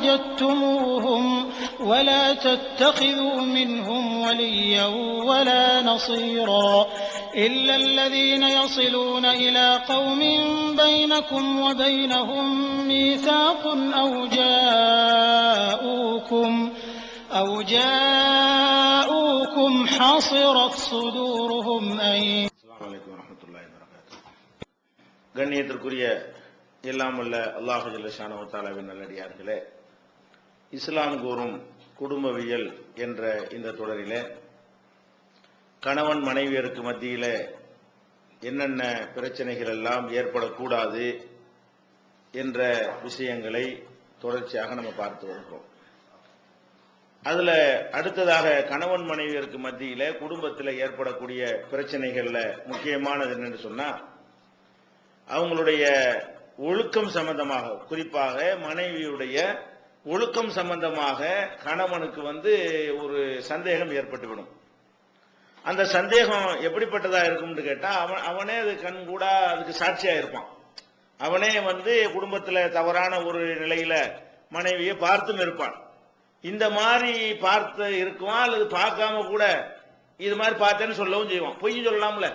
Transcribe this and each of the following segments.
وجدتموهم ولا تتخذوا منهم وليا ولا نصيرا إلا الذين يصلون إلى قوم بينكم وبينهم ميثاق أو جاءوكم حصرت صدورهم أن. السلام عليكم ورحمة الله وبركاته. கண்ணியத்திற்குரிய எல்லாம் வல்ல அல்லாஹ் ஜல்ல ஷானஹு வ தஆலாவின் நல்லடியார்களே, இஸ்லாம் கூறும் குடும்பவியல் என்ற இந்த தொடரிலே கணவன் மனைவியருக்கு மத்தியில் என்னென்ன பிரச்சனைகள் எல்லாம் ஏற்படக்கூடாது என்ற விஷயங்களை தொடர்ச்சியாக நம்ம பார்த்து வருகிறோம். அதுல அடுத்ததாக கணவன் மனைவியருக்கு மத்தியில குடும்பத்தில் ஏற்படக்கூடிய பிரச்சனைகள்ல முக்கியமானது என்னன்னு சொன்னா, அவங்களுடைய ஒழுக்கம் சம்பந்தமாக, குறிப்பாக மனைவியுடைய ஒழுக்கம் சம்பந்தமாக கணவனுக்கு ஒரு சந்தேகம் ஏற்பட்டுவிடும். அந்த சந்தேகம் எப்படிப்பட்டதா இருக்கும்னு கேட்டா, அவனே அது கண்கூடா அதுக்கு சாட்சியா இருப்பான். அவனே குடும்பத்துல தவறான ஒரு நிலையில மனைவியை பார்த்தும் இருப்பான். இந்த மாதிரி பார்த்து இருக்குவான், அல்லது பார்க்காம கூட இது மாதிரி பார்த்தேன்னு சொல்லவும் செய்வான். பொய் சொல்லலாம்ல.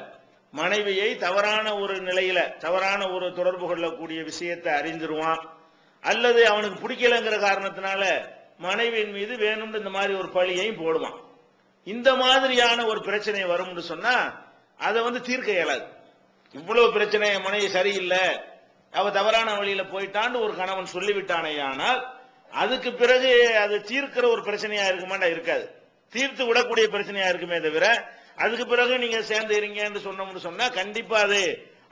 மனைவியை தவறான ஒரு நிலையில தவறான ஒரு தொடர்பு கொள்ளக்கூடிய விஷயத்தை அறிஞ்சிருவான். அல்லது அவனுக்கு பிடிக்கலங்கிற காரணத்தினால மனைவியின் மீது வேணும்னு இந்த மாதிரி ஒரு பழியையும் போடுவான். இந்த மாதிரியான ஒரு பிரச்சனை வரும்னு சொன்னா அதை தீர்க்க இயலாது. இவ்வளவு பிரச்சனை, மனைவி சரியில்லை, அவ தவறான வழியில போயிட்டான்னு ஒரு கணவன் சொல்லிவிட்டானே, ஆனால் அதுக்கு பிறகு அது தீர்க்கிற ஒரு பிரச்சனையா இருக்குமாண்டா? இருக்காது. தீர்த்து விடக்கூடிய பிரச்சனையா இருக்குமே தவிர அதுக்கு பிறகு நீங்க சேர்ந்து இருங்கன்னு சொன்னோம்னு சொன்னா கண்டிப்பா அது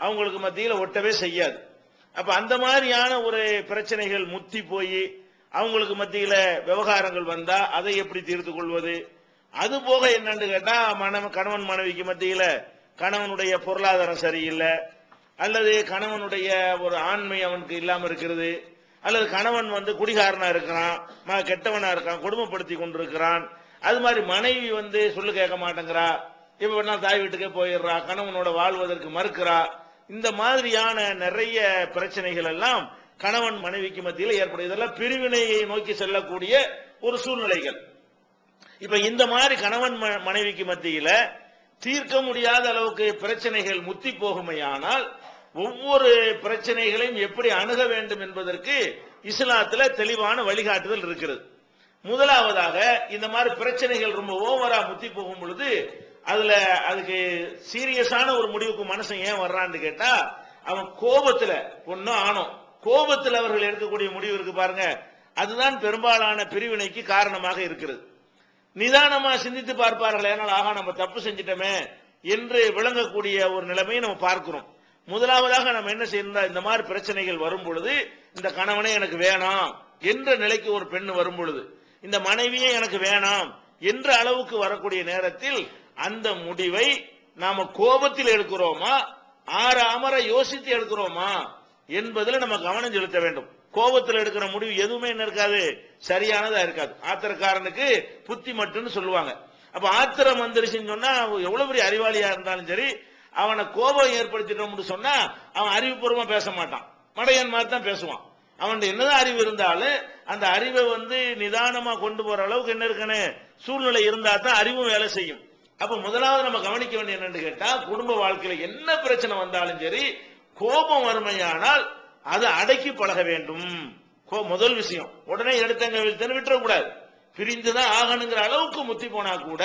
அவங்களுக்கு மத்தியில ஒட்டவே செய்யாது. அப்ப அந்த மாதிரியான ஒரு பிரச்சனைகள் முத்தி போய் அவங்களுக்கு மத்தியில விவகாரங்கள் வந்தா அதை எப்படி தீர்த்து கொள்வது? அது போக என்னன்னு கேட்டா, கணவன் மனைவிக்கு மத்தியில கணவனுடைய பொருளாதாரம் சரியில்லை, அல்லது கணவனுடைய ஒரு ஆண்மை அவனுக்கு இல்லாம இருக்கிறது, அல்லது கணவன் குடிகாரனா இருக்கிறான், கெட்டவனா இருக்கான், கொடுமைப்படுத்தி கொண்டிருக்கிறான், அது மாதிரி மனைவி சொல்லு கேட்க மாட்டேங்கிறா, இப்ப தாய் வீட்டுக்கே போயிடுறா, கணவனோட வாழ்வதற்கு மறுக்கிறா. இந்த மாதிரியான நிறைய பிரச்சனைகள் எல்லாம் கணவன் மனைவிக்கு மத்தியில் ஏற்படும். இதெல்லாம் பிரிவினையை நோக்கி செல்லக்கூடிய ஒரு சூழ்நிலைகள். இப்ப இந்த மாதிரி கணவன் மனைவிக்கு மத்தியில தீர்க்க முடியாத அளவுக்கு பிரச்சனைகள் முத்தி போகுமையானால் ஒவ்வொரு பிரச்சனைகளையும் எப்படி அணுக வேண்டும் என்பதற்கு இஸ்லாத்துல தெளிவான வழிகாட்டுதல் இருக்கிறது. முதலாவதாக, இந்த மாதிரி பிரச்சனைகள் ரொம்ப ஓவரா முத்தி போகும் பொழுது அதுக்கு சீரியஸான ஒரு முடிவுக்கு மனுஷன் ஏன் வர்றான்னு கேட்டா, அவன் கோபத்துல ஒன்னும் ஆனோம், கோபத்தில் அவர்கள் எடுக்கக்கூடிய முடிவு இருக்கு பாருங்க, அதுதான் பெரும்பாலான பிரிவினைக்கு காரணமாக இருக்கிறது. நிதானமா சிந்தித்து பார்ப்பார்கள், ஏனால் ஆகா நம்ம தப்பு செஞ்சிட்டோமே என்று விளங்கக்கூடிய ஒரு நிலைமையை நம்ம பார்க்கிறோம். முதலாவதாக நம்ம என்ன செய்யணும், இந்த மாதிரி பிரச்சனைகள் வரும் பொழுது இந்த கணவனே எனக்கு வேணாம் என்ற நிலைக்கு ஒரு பெண் வரும் பொழுது, இந்த மனைவியே எனக்கு வேணாம் என்ற அளவுக்கு வரக்கூடிய நேரத்தில் அந்த முடிவை நாம கோபத்தில் எடுக்கிறோமா, அமர யோசித்து எடுக்கிறோமா என்பதில் நம்ம கவனம் செலுத்த வேண்டும். கோபத்தில் எடுக்கிற முடிவு எதுவுமே என்ன இருக்காது, சரியானதா இருக்காது. ஆத்திரக்காரனுக்கு புத்தி மட்டும்னு சொல்லுவாங்க. அப்ப ஆத்திரம் வந்துருச்சுன்னு சொன்னா எவ்வளவு பெரிய அறிவாளியா இருந்தாலும் சரி, அவனை கோபம் ஏற்படுத்திட்டோம்னு சொன்னா அவன் அறிவுபூர்வமா பேச மாட்டான், மடையன் மாதிரி தான் பேசுவான். அவன் என்னதான் அறிவு இருந்தாலும் அந்த அறிவை நிதானமா கொண்டு போற அளவுக்கு என்ன இருக்கணும், சூழ்நிலை இருந்தா தான் அறிவும் வேலை செய்யும். அப்ப முதலாவது நம்ம கவனிக்க வேண்டிய என்னன்னு கேட்டா, குடும்ப வாழ்க்கையில என்ன பிரச்சனை வந்தாலும் சரி, கோபம் வறுமையானால் அதை அடக்கி பழக வேண்டும். முதல் விஷயம், உடனே எடுத்தங்க விட்டுறக்கூடாது. பிரிந்துதான் ஆகணுங்கிற அளவுக்கு முத்தி போனா கூட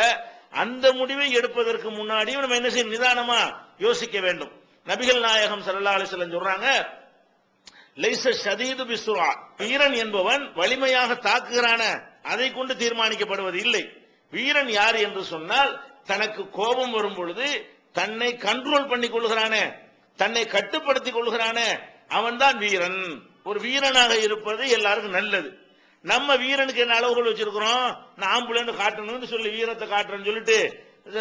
அந்த முடிவை எடுப்பதற்கு முன்னாடியும் நம்ம என்ன செய்ய, நிதானமா யோசிக்க வேண்டும். நபிகள் நாயகம் ஸல்லல்லாஹு அலைஹி வஸல்லம் சொல்றாங்க, லைஸ ஷதீது பிஸ்ஸுரா, வீரன் என்பவன் வலிமையாக தாக்குகிறான அதை கொண்டு தீர்மானிக்கப்படுவது இல்லை. வீரன் யார் என்று சொன்னால், தனக்கு கோபம் வரும் பொழுது தன்னை கண்ட்ரோல் பண்ணி கொள்கிறானே, தன்னை கட்டுப்படுத்திக் கொள்கிறானே, அவன் தான் வீரன். ஒரு வீரனாக இருப்பது எல்லாருக்கும் நல்லது. நம்ம வீரனுக்கு என்ன அளவுகள் வச்சிருக்கிறோம், நான் ஆம்புலன்னு காட்டணும்னு சொல்லி வீரத்தை காட்டுறேன்னு சொல்லிட்டு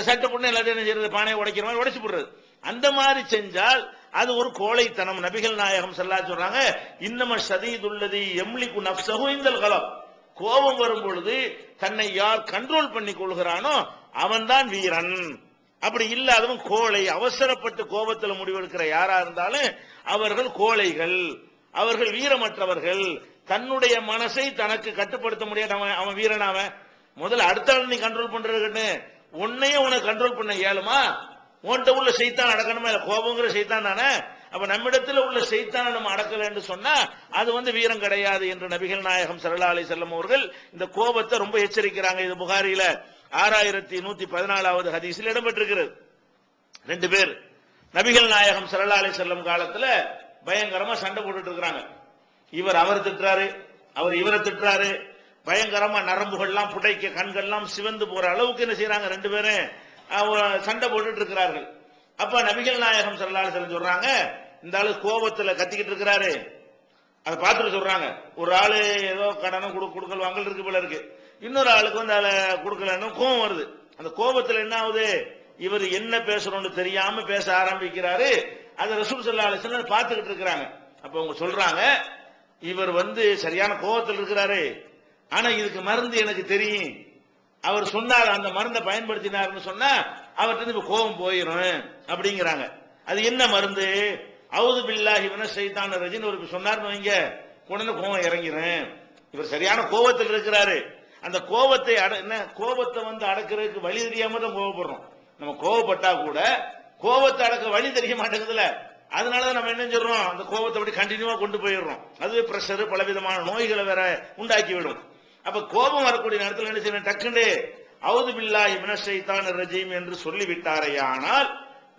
சட்டை பொண்ணு எல்லாத்தையும் என்ன செய்யறது, பானையை உடைக்கிற மாதிரி உடைச்சு போடுறது. அந்த மாதிரி செஞ்சால் அது ஒரு கோழைத்தனம். நபிகள் நாயகம் ஸல்லல்லாஹு சொல்றாங்க, இன்னம ஷதீதுல்லதி யம்லிகு நஃப்ஸஹு இந்தல் கலப், கோபம் வரும் பொழுது தன்னை யார் கண்ட்ரோல் பண்ணி கொள்கிறானோ அவன் தான் வீரன். அப்படி இல்லாதவன் கோழை. அவசரப்பட்டு கோபத்தில் முடிவெடுக்கிற யாரா இருந்தாலும் அவர்கள் கோழைகள், அவர்கள் வீரமற்றவர்கள் தன்னுடைய மனசை தனக்கு கட்டுப்படுத்த முடியாது. அவன் வீரன். அவன் முதல்ல அடுத்த ஆள் நீ கண்ட்ரோல் பண்றதுன்னு உன்னையே உனக்கு கண்ட்ரோல் பண்ண இயலுமா? உன்கிட்ட உள்ள சைத்தான் அடக்கணுமா? கோபங்கிற சைத்தான் தானே. அப்ப நம்மிடத்துல உள்ள சைத்தானை நம்ம அடக்கல என்று சொன்னா அது வீரம் கிடையாது என்று நபிகள் நாயகம் ஸல்லல்லாஹு அலைஹி வஸல்லம் அவர்கள் இந்த கோபத்தை ரொம்ப எச்சரிக்கிறாங்க. இது புகாரில 6114வது ஹதீஸில் இடம்பெற்றிருக்கிறது. 2 பேர் நபிகள் நாயகம் ஸல்லல்லாஹு அலைஹி வஸல்லம் காலத்துல பயங்கரமா சண்டை போட்டுட்டு இருக்காங்க. அவர் திட்டுறாரு, அவர் இவரை திட்டுறாரு. பயங்கரமா நரம்புகள்லாம் புடைக்க, கண்கள்லாம் சிவந்து போற அளவுக்கு என்ன செய்யறாங்க? 2 பேரும் சண்டை போட்டுட்டு இருக்கிறார்கள். அப்ப நபிகள் நாயகம் ஸல்லல்லாஹு அலைஹி வஸல்லம் சொல்றாங்க, இந்த ஆளு கோபத்துல கத்திக்கிட்டு இருக்கிறாரு. அதை பார்த்துட்டு சொல்றாங்க, ஒரு ஆளு ஏதோ கடனும் கொடுக்கல் வாங்கல் இருக்கு போல இருக்கு, இன்னொரு ஆளுக்கு அதுல கொடுக்கலன்னு கோபம் வருது. அந்த கோபத்துல என்ன ஆகுது? இவர் என்ன பேசணும்னு தெரியாம பேச ஆரம்பிக்கிறாரு. அதை ரசூல் ஸல்லல்லாஹு அலைஹி வஸல்லம் பார்த்துக்கிட்டு இருக்கிறாங்க. அப்ப அவங்க சொல்றாங்க, இவர் சரியான கோபத்தில் இருக்கிறாரு, ஆனா இதுக்கு மருந்து எனக்கு தெரியும். அவர் சொன்னார், அந்த மருந்தை பயன்படுத்தினார்னு சொன்னா அவர்கிட்ட இப்ப கோபம் போயிடும் அப்படிங்கிறாங்க. அது என்ன மருந்து? அவுது பில்லாஹி மினஷ் ஷைத்தானிர் ரஜீம் ஒரு சொன்னார்னு வைங்க, உடனே கோபம் இறங்கிடும். இவர் சரியான கோபத்தில் இருக்கிறாரு. அந்த கோபத்தை கோபத்தை அடக்கிறதுக்கு வழி தெரியாம தான் கோபப்படுறோம். நம்ம கோபப்பட்டா கூட கோபத்தை அடக்க வழி தெரிய மாட்டேங்குதுல. அதனாலதான் நம்ம என்ன சொல்றோம், அந்த கோபத்தை அப்படி கண்டினியூவா கொண்டு போயிடுறோம். அதுவே பிரஷர், பலவிதமான நோய்களை வேற உண்டாக்கி விடும். அப்ப கோபம் வரக்கூடிய நேரத்தில் என்ன செய்யணும்? டக்குன்னு அவுது பில்லாஹி மினஷ் ஷைத்தானிர் ரஜீம் என்று சொல்லிவிட்டாரையானால்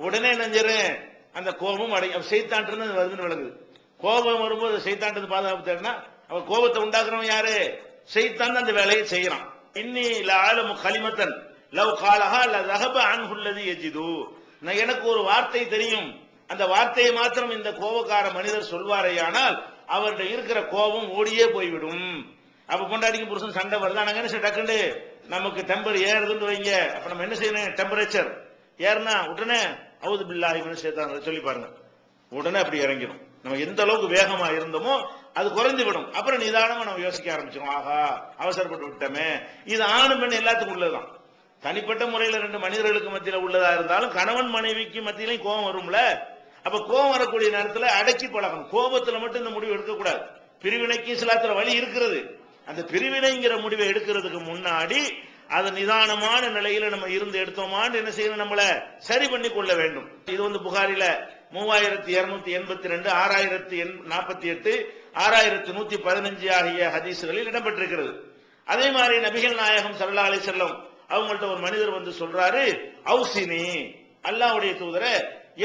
உடனே நெஞ்சறேன் அந்த கோபம் சைத்தான் வருதுன்னு விளங்குது. கோபம் வரும்போது சைத்தான் பாதுகாப்பு தேடினா அவர் கோபத்தை உண்டாக்குறவன் யாரு? சைத்தான் அந்த வேலையை செய்யறான். இன்னி லஅலமு கலிமத்தன் லவ் காலஹா லதஹப அன்ஹுல்லதி யஜிது. எனக்கு ஒரு வார்த்தை தெரியும், அந்த வார்த்தையை மாத்திரம் இந்த கோபக்கார மனிதர் சொல்வாரையானால் அவருடைய இருக்கிற கோபம் ஓடியே போய்விடும். அப்ப பொண்டாட்டிக்கு புருஷன் சண்டை வருதா, நாங்க என்ன செய்ய டக்குண்டு நமக்கு டெம்பர் ஏறுதுன்னு வைங்க. அப்ப நம்ம என்ன செய்யணும்? டெம்பரேச்சர் ஏறுனா உடனே அவுது பில்லாஹி மினஷ் ஷைத்தானிர் சொல்லி பாருங்க, உடனே அப்படி இறங்கிடும். நம்ம எந்த அளவுக்கு வேகமா இருந்தோமோ அது குறைந்து விடும். அப்புறம் நிதானமா நம்ம யோசிக்க ஆரம்பிச்சிடும், ஆஹா அவசரப்பட்டு விட்டோமே. இது ஆணு பெண் எல்லாத்துக்கும் உள்ளதுதான். தனிப்பட்ட முறையில் 2 மனிதர்களுக்கு மத்தியில உள்ளதா இருந்தாலும் கணவன் மனைவிக்கு மத்தியிலையும் கோபம் வரும்ல. அப்ப கோபம் வரக்கூடிய நேரத்தில் அடக்கி பழகணும். கோபத்துல மட்டும் இந்த முடிவு எடுக்கக்கூடாது. பிரிவினைக்கு இஸ்லாத்துல வழி இருக்கிறது. அந்த பிரிவினைங்கிற முடிவை எடுக்கிறதுக்கு முன்னாடி அது நிதானமான நிலையில நம்ம இருந்து எடுத்தோமான்னு என்ன செய்யணும்? நம்மள சரி பண்ணி கொள்ள வேண்டும். இது புகாரில 3282, 6048, 6115 ஆகிய ஹதீசுகளில் இடம்பெற்றிருக்கிறது. அதே மாதிரி நபிகள் நாயகம் ஸல்லல்லாஹு அலைஹி வஸல்லம் அவங்கள்ட்ட ஒரு மனிதர் சொல்றாரு, அவுசினி, அல்லாஹ்வுடைய தூதரே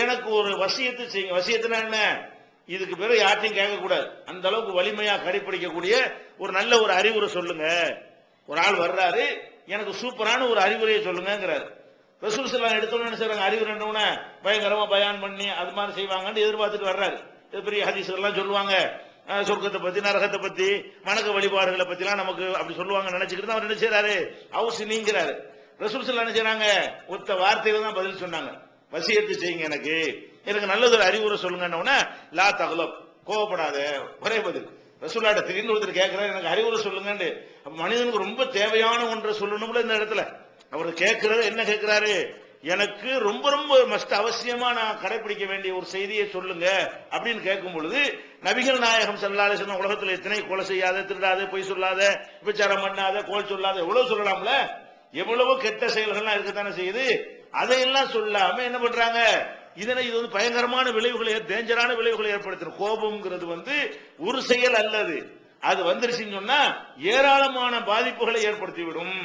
எனக்கு ஒரு வசியத்து செய்யுங்க. வசியத்துனா என்ன? இதுக்கு பிறகு யார்ட்டையும் கேட்கக்கூடாது, அந்த அளவுக்கு வலிமையா கடைபிடிக்கக்கூடிய ஒரு நல்ல ஒரு அறிவுரை சொல்லுங்க. ஒரு ஆள் வர்றாரு, எனக்கு சூப்பரான ஒரு அறிவுரையை சொல்லுங்கிறாரு. ரசூல் ஸல்லல்லாஹு அலைஹி வஸல்லம் என்ன செய்றாங்க? அறிவுரைன்னு பயங்கரமா பயான் பண்ணி அது மாதிரி செய்வாங்கன்னு எதிர்பார்த்துட்டு வர்றாரு. பெரிய ஹதீஸ்லாம் சொல்லுவாங்க, சொர்க்கத்தை பத்தி, நரகத்தை பத்தி, வணக்க வழிபாடுகளை பத்தி எல்லாம் நமக்கு அப்படி சொல்லுவாங்க நினைச்சுக்கிட்டு அவர் என்ன செய்யறாரு? அவசி நீங்கிறாரு. ரசூல் ஸல்லல்லாஹு என்ன செய்றாங்க? ஒத்த வார்த்தையில தான் பதில் சொன்னாங்க, வசியத்து செய்யுங்க, எனக்கு நல்லது ஒரு அறிவுரை சொல்லுங்க. லா தக்லப், கோவப்படாத, ஒரே பதில். ரசூலுல்லாஹ் திடீர்னு ஒருத்தர் கேட்கிறாரு, எனக்கு அறிவுரை சொல்லுங்க. மனிதனுக்கு ரொம்ப தேவையான ஒன்றை சொல்லணும்ல இந்த இடத்துல. அவர் கேட்கிறது என்ன கேட்கிறாரு? எனக்கு ரொம்ப ரொம்ப மஸ்ட் அவசியமா நான் கடைபிடிக்க வேண்டிய ஒரு செய்தியை சொல்லுங்க அப்படின்னு கேட்கும் பொழுது நபிகள் நாயகம் ஸல்லல்லாஹு அலைஹி வஸல்லம் உலகத்தில் எத்தனை கொலை செய்யாத, திருடாத, பொய் சொல்லாத, விபச்சாரம் பண்ணாத, கோல் சொல்லாத, எவ்வளவு சொல்லலாம்ல. எவ்வளவு கெட்ட செயல்கள்லாம் இருக்கத்தானே செய்யுது. அதையெல்லாம் சொல்லாம என்ன பண்றாங்க? இது பயங்கரமான விளைவுகளை, டேஞ்சரான விளைவுகளை ஏற்படுத்தும். கோபம்ங்கிறது ஒரு செயல் அல்லது, அது வந்துருச்சுன்னு சொன்னா ஏராளமான பாதிப்புகளை ஏற்படுத்திவிடும்.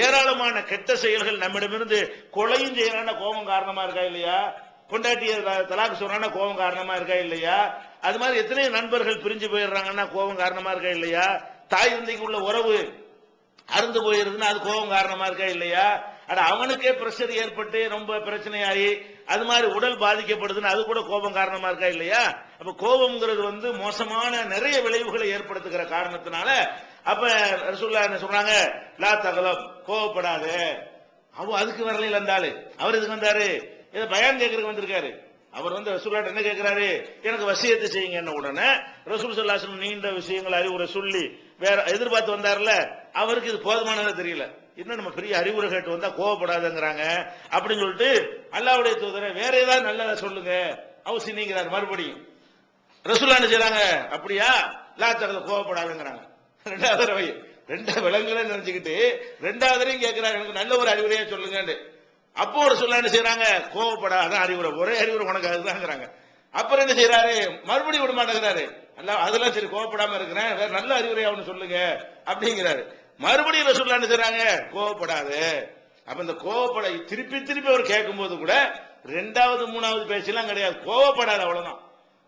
ஏராளமான கெட்ட செயல்கள் நம்மிடமிருந்து கொலையும் செய்யறான கோபம் காரணமா இருக்கா இல்லையா? பொண்டாட்டிய தலாக்கு சொல்றான கோபம் காரணமா இருக்கா இல்லையா? அது மாதிரி எத்தனை நண்பர்கள் பிரிஞ்சு போயிடுறாங்கன்னா கோபம் காரணமா இருக்கா இல்லையா? தாய் தந்தைக்கு உள்ள உறவு அருந்து போயிருதுன்னா அது கோபம் காரணமா இருக்கா இல்லையா? அவனுக்கே பிரஷர் ஏற்பட்டு ரொம்ப பிரச்சனையாகி அது மாதிரி உடல் பாதிக்கப்படுதுன்னு அது கூட கோபம் காரணமா இருக்கா இல்லையா? அப்ப கோபம்ங்கிறது மோசமான நிறைய விளைவுகளை ஏற்படுத்துகிற காரணத்தினால அப்ப ரசூலுல்லாஹ் என்ன சொல்றாங்க? லா தக்லப், கோபப்படாத. அதுக்கு வரல இருந்தாரு. அவர் இதுக்கு வந்தாரு, இதை பயான் கேட்கறதுக்கு வந்திருக்காரு. அவர் ரசூலுல்லாஹ் என்ன கேட்கிறாரு? எனக்கு வசியத்து செய்யுங்க. என்ன உடனே ரசூல் ஸல்லல்லாஹு அலைஹி வஸல்லம் நீண்ட விஷயங்கள் அறிவுரை சொல்லி வேற எதிர்பார்த்து வந்தார்ல, அவருக்கு இது போதுமானது தெரியல. இன்னும் நம்ம பெரிய அறிவுரை கேட்டு வந்தா கோவப்படாதங்கிறாங்க அப்படின்னு சொல்லிட்டு அல்லாஹ்வுடைய தூதரை வேற ஏதாவது நல்லதா சொல்லுங்க அவசியம் நீங்கிறார். மறுபடியும் ரசூலுல்லாஹ் என்ன செய்றாங்க? அப்படியா? லாத்தகல கோவப்படாதுங்கிறாங்க. ரெண்டாவது தடவை ரெண்டு விலங்குகளை நினைச்சுக்கிட்டு ரெண்டாவது தடவையும் கேட்கிறாங்க, எனக்கு நல்ல ஒரு அறிவுரையா சொல்லுங்க. அப்போ ஒரு சொல்ல என்ன செய்யறாங்க, கோவப்படாத அறிவுரை, ஒரே அறிவுரை உனக்கு அதுதாங்கிறாங்க. அப்புறம் என்ன செய்யறாரு, மறுபடியும் விட மாட்டேங்கிறாரு. அதெல்லாம் சரி கோவப்படாம இருக்கிறேன், வேற நல்ல அறிவுரை அவனு சொல்லுங்க அப்படிங்கிறாரு. மறுபடியும் ரசூலுல்லாஹ் என்ன செய்றாங்க, கோவப்படாது. அப்ப இந்த கோவப்பட திருப்பி திருப்பி அவர் கேட்கும் போது கூட ரெண்டாவது மூணாவது பேச்செல்லாம் கிடையாது, கோவப்படாது அவ்வளவுதான்.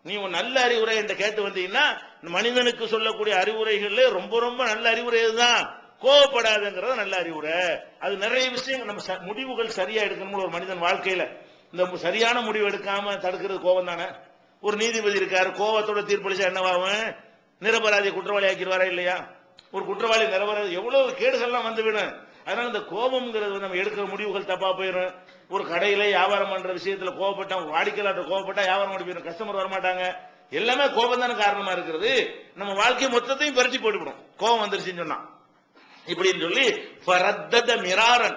நீ ஒரு நல்ல அறிவுரை என்று கேட்டு வந்தீங்கன்னா, மனிதனுக்கு சொல்லக்கூடிய அறிவுரைகள்ல ரொம்ப ரொம்ப நல்ல அறிவுரை இதுதான், கோவப்படாதுங்கிறது நல்ல அறிவுரை. அது நிறைய விஷயங்கள் நம்ம முடிவுகள் சரியா எடுக்கணும். ஒரு மனிதன் வாழ்க்கையில இந்த சரியான முடிவு எடுக்காம தடுக்கிறது கோபம் தானே. ஒரு நீதிபதி இருக்காரு, கோபத்தோட தீர்ப்பளிச்சா என்னவாகும், நிரபராதி குற்றவாளி ஆக்கிடுவாரா இல்லையா? ஒரு குற்றவாளி நிரபராதி எவ்வளவு கேடுகள்லாம் வந்துவிடும். அதனால இந்த கோபம்ங்கிறது நம்ம எடுக்கிற முடிவுகள் தப்பா போயிடும். ஒரு கடையில வியாபாரம் பண்ற விஷயத்துல கோபப்பட்டா, வாடிக்கையாளர் கோபப்பட்டா வியாபாரம் ஓடி போயிடும், கஸ்டமர் வரமாட்டாங்க. எல்லாமே கோபம் தானே காரணமா இருக்கிறது. நம்ம வாழ்க்கை மொத்தத்தையும் பறிச்சு போட்டுவிடும் கோபம் வந்துருச்சுன்னு சொன்னா. இப்படின்னு சொல்லி ஃபரத்தத மிராரன்,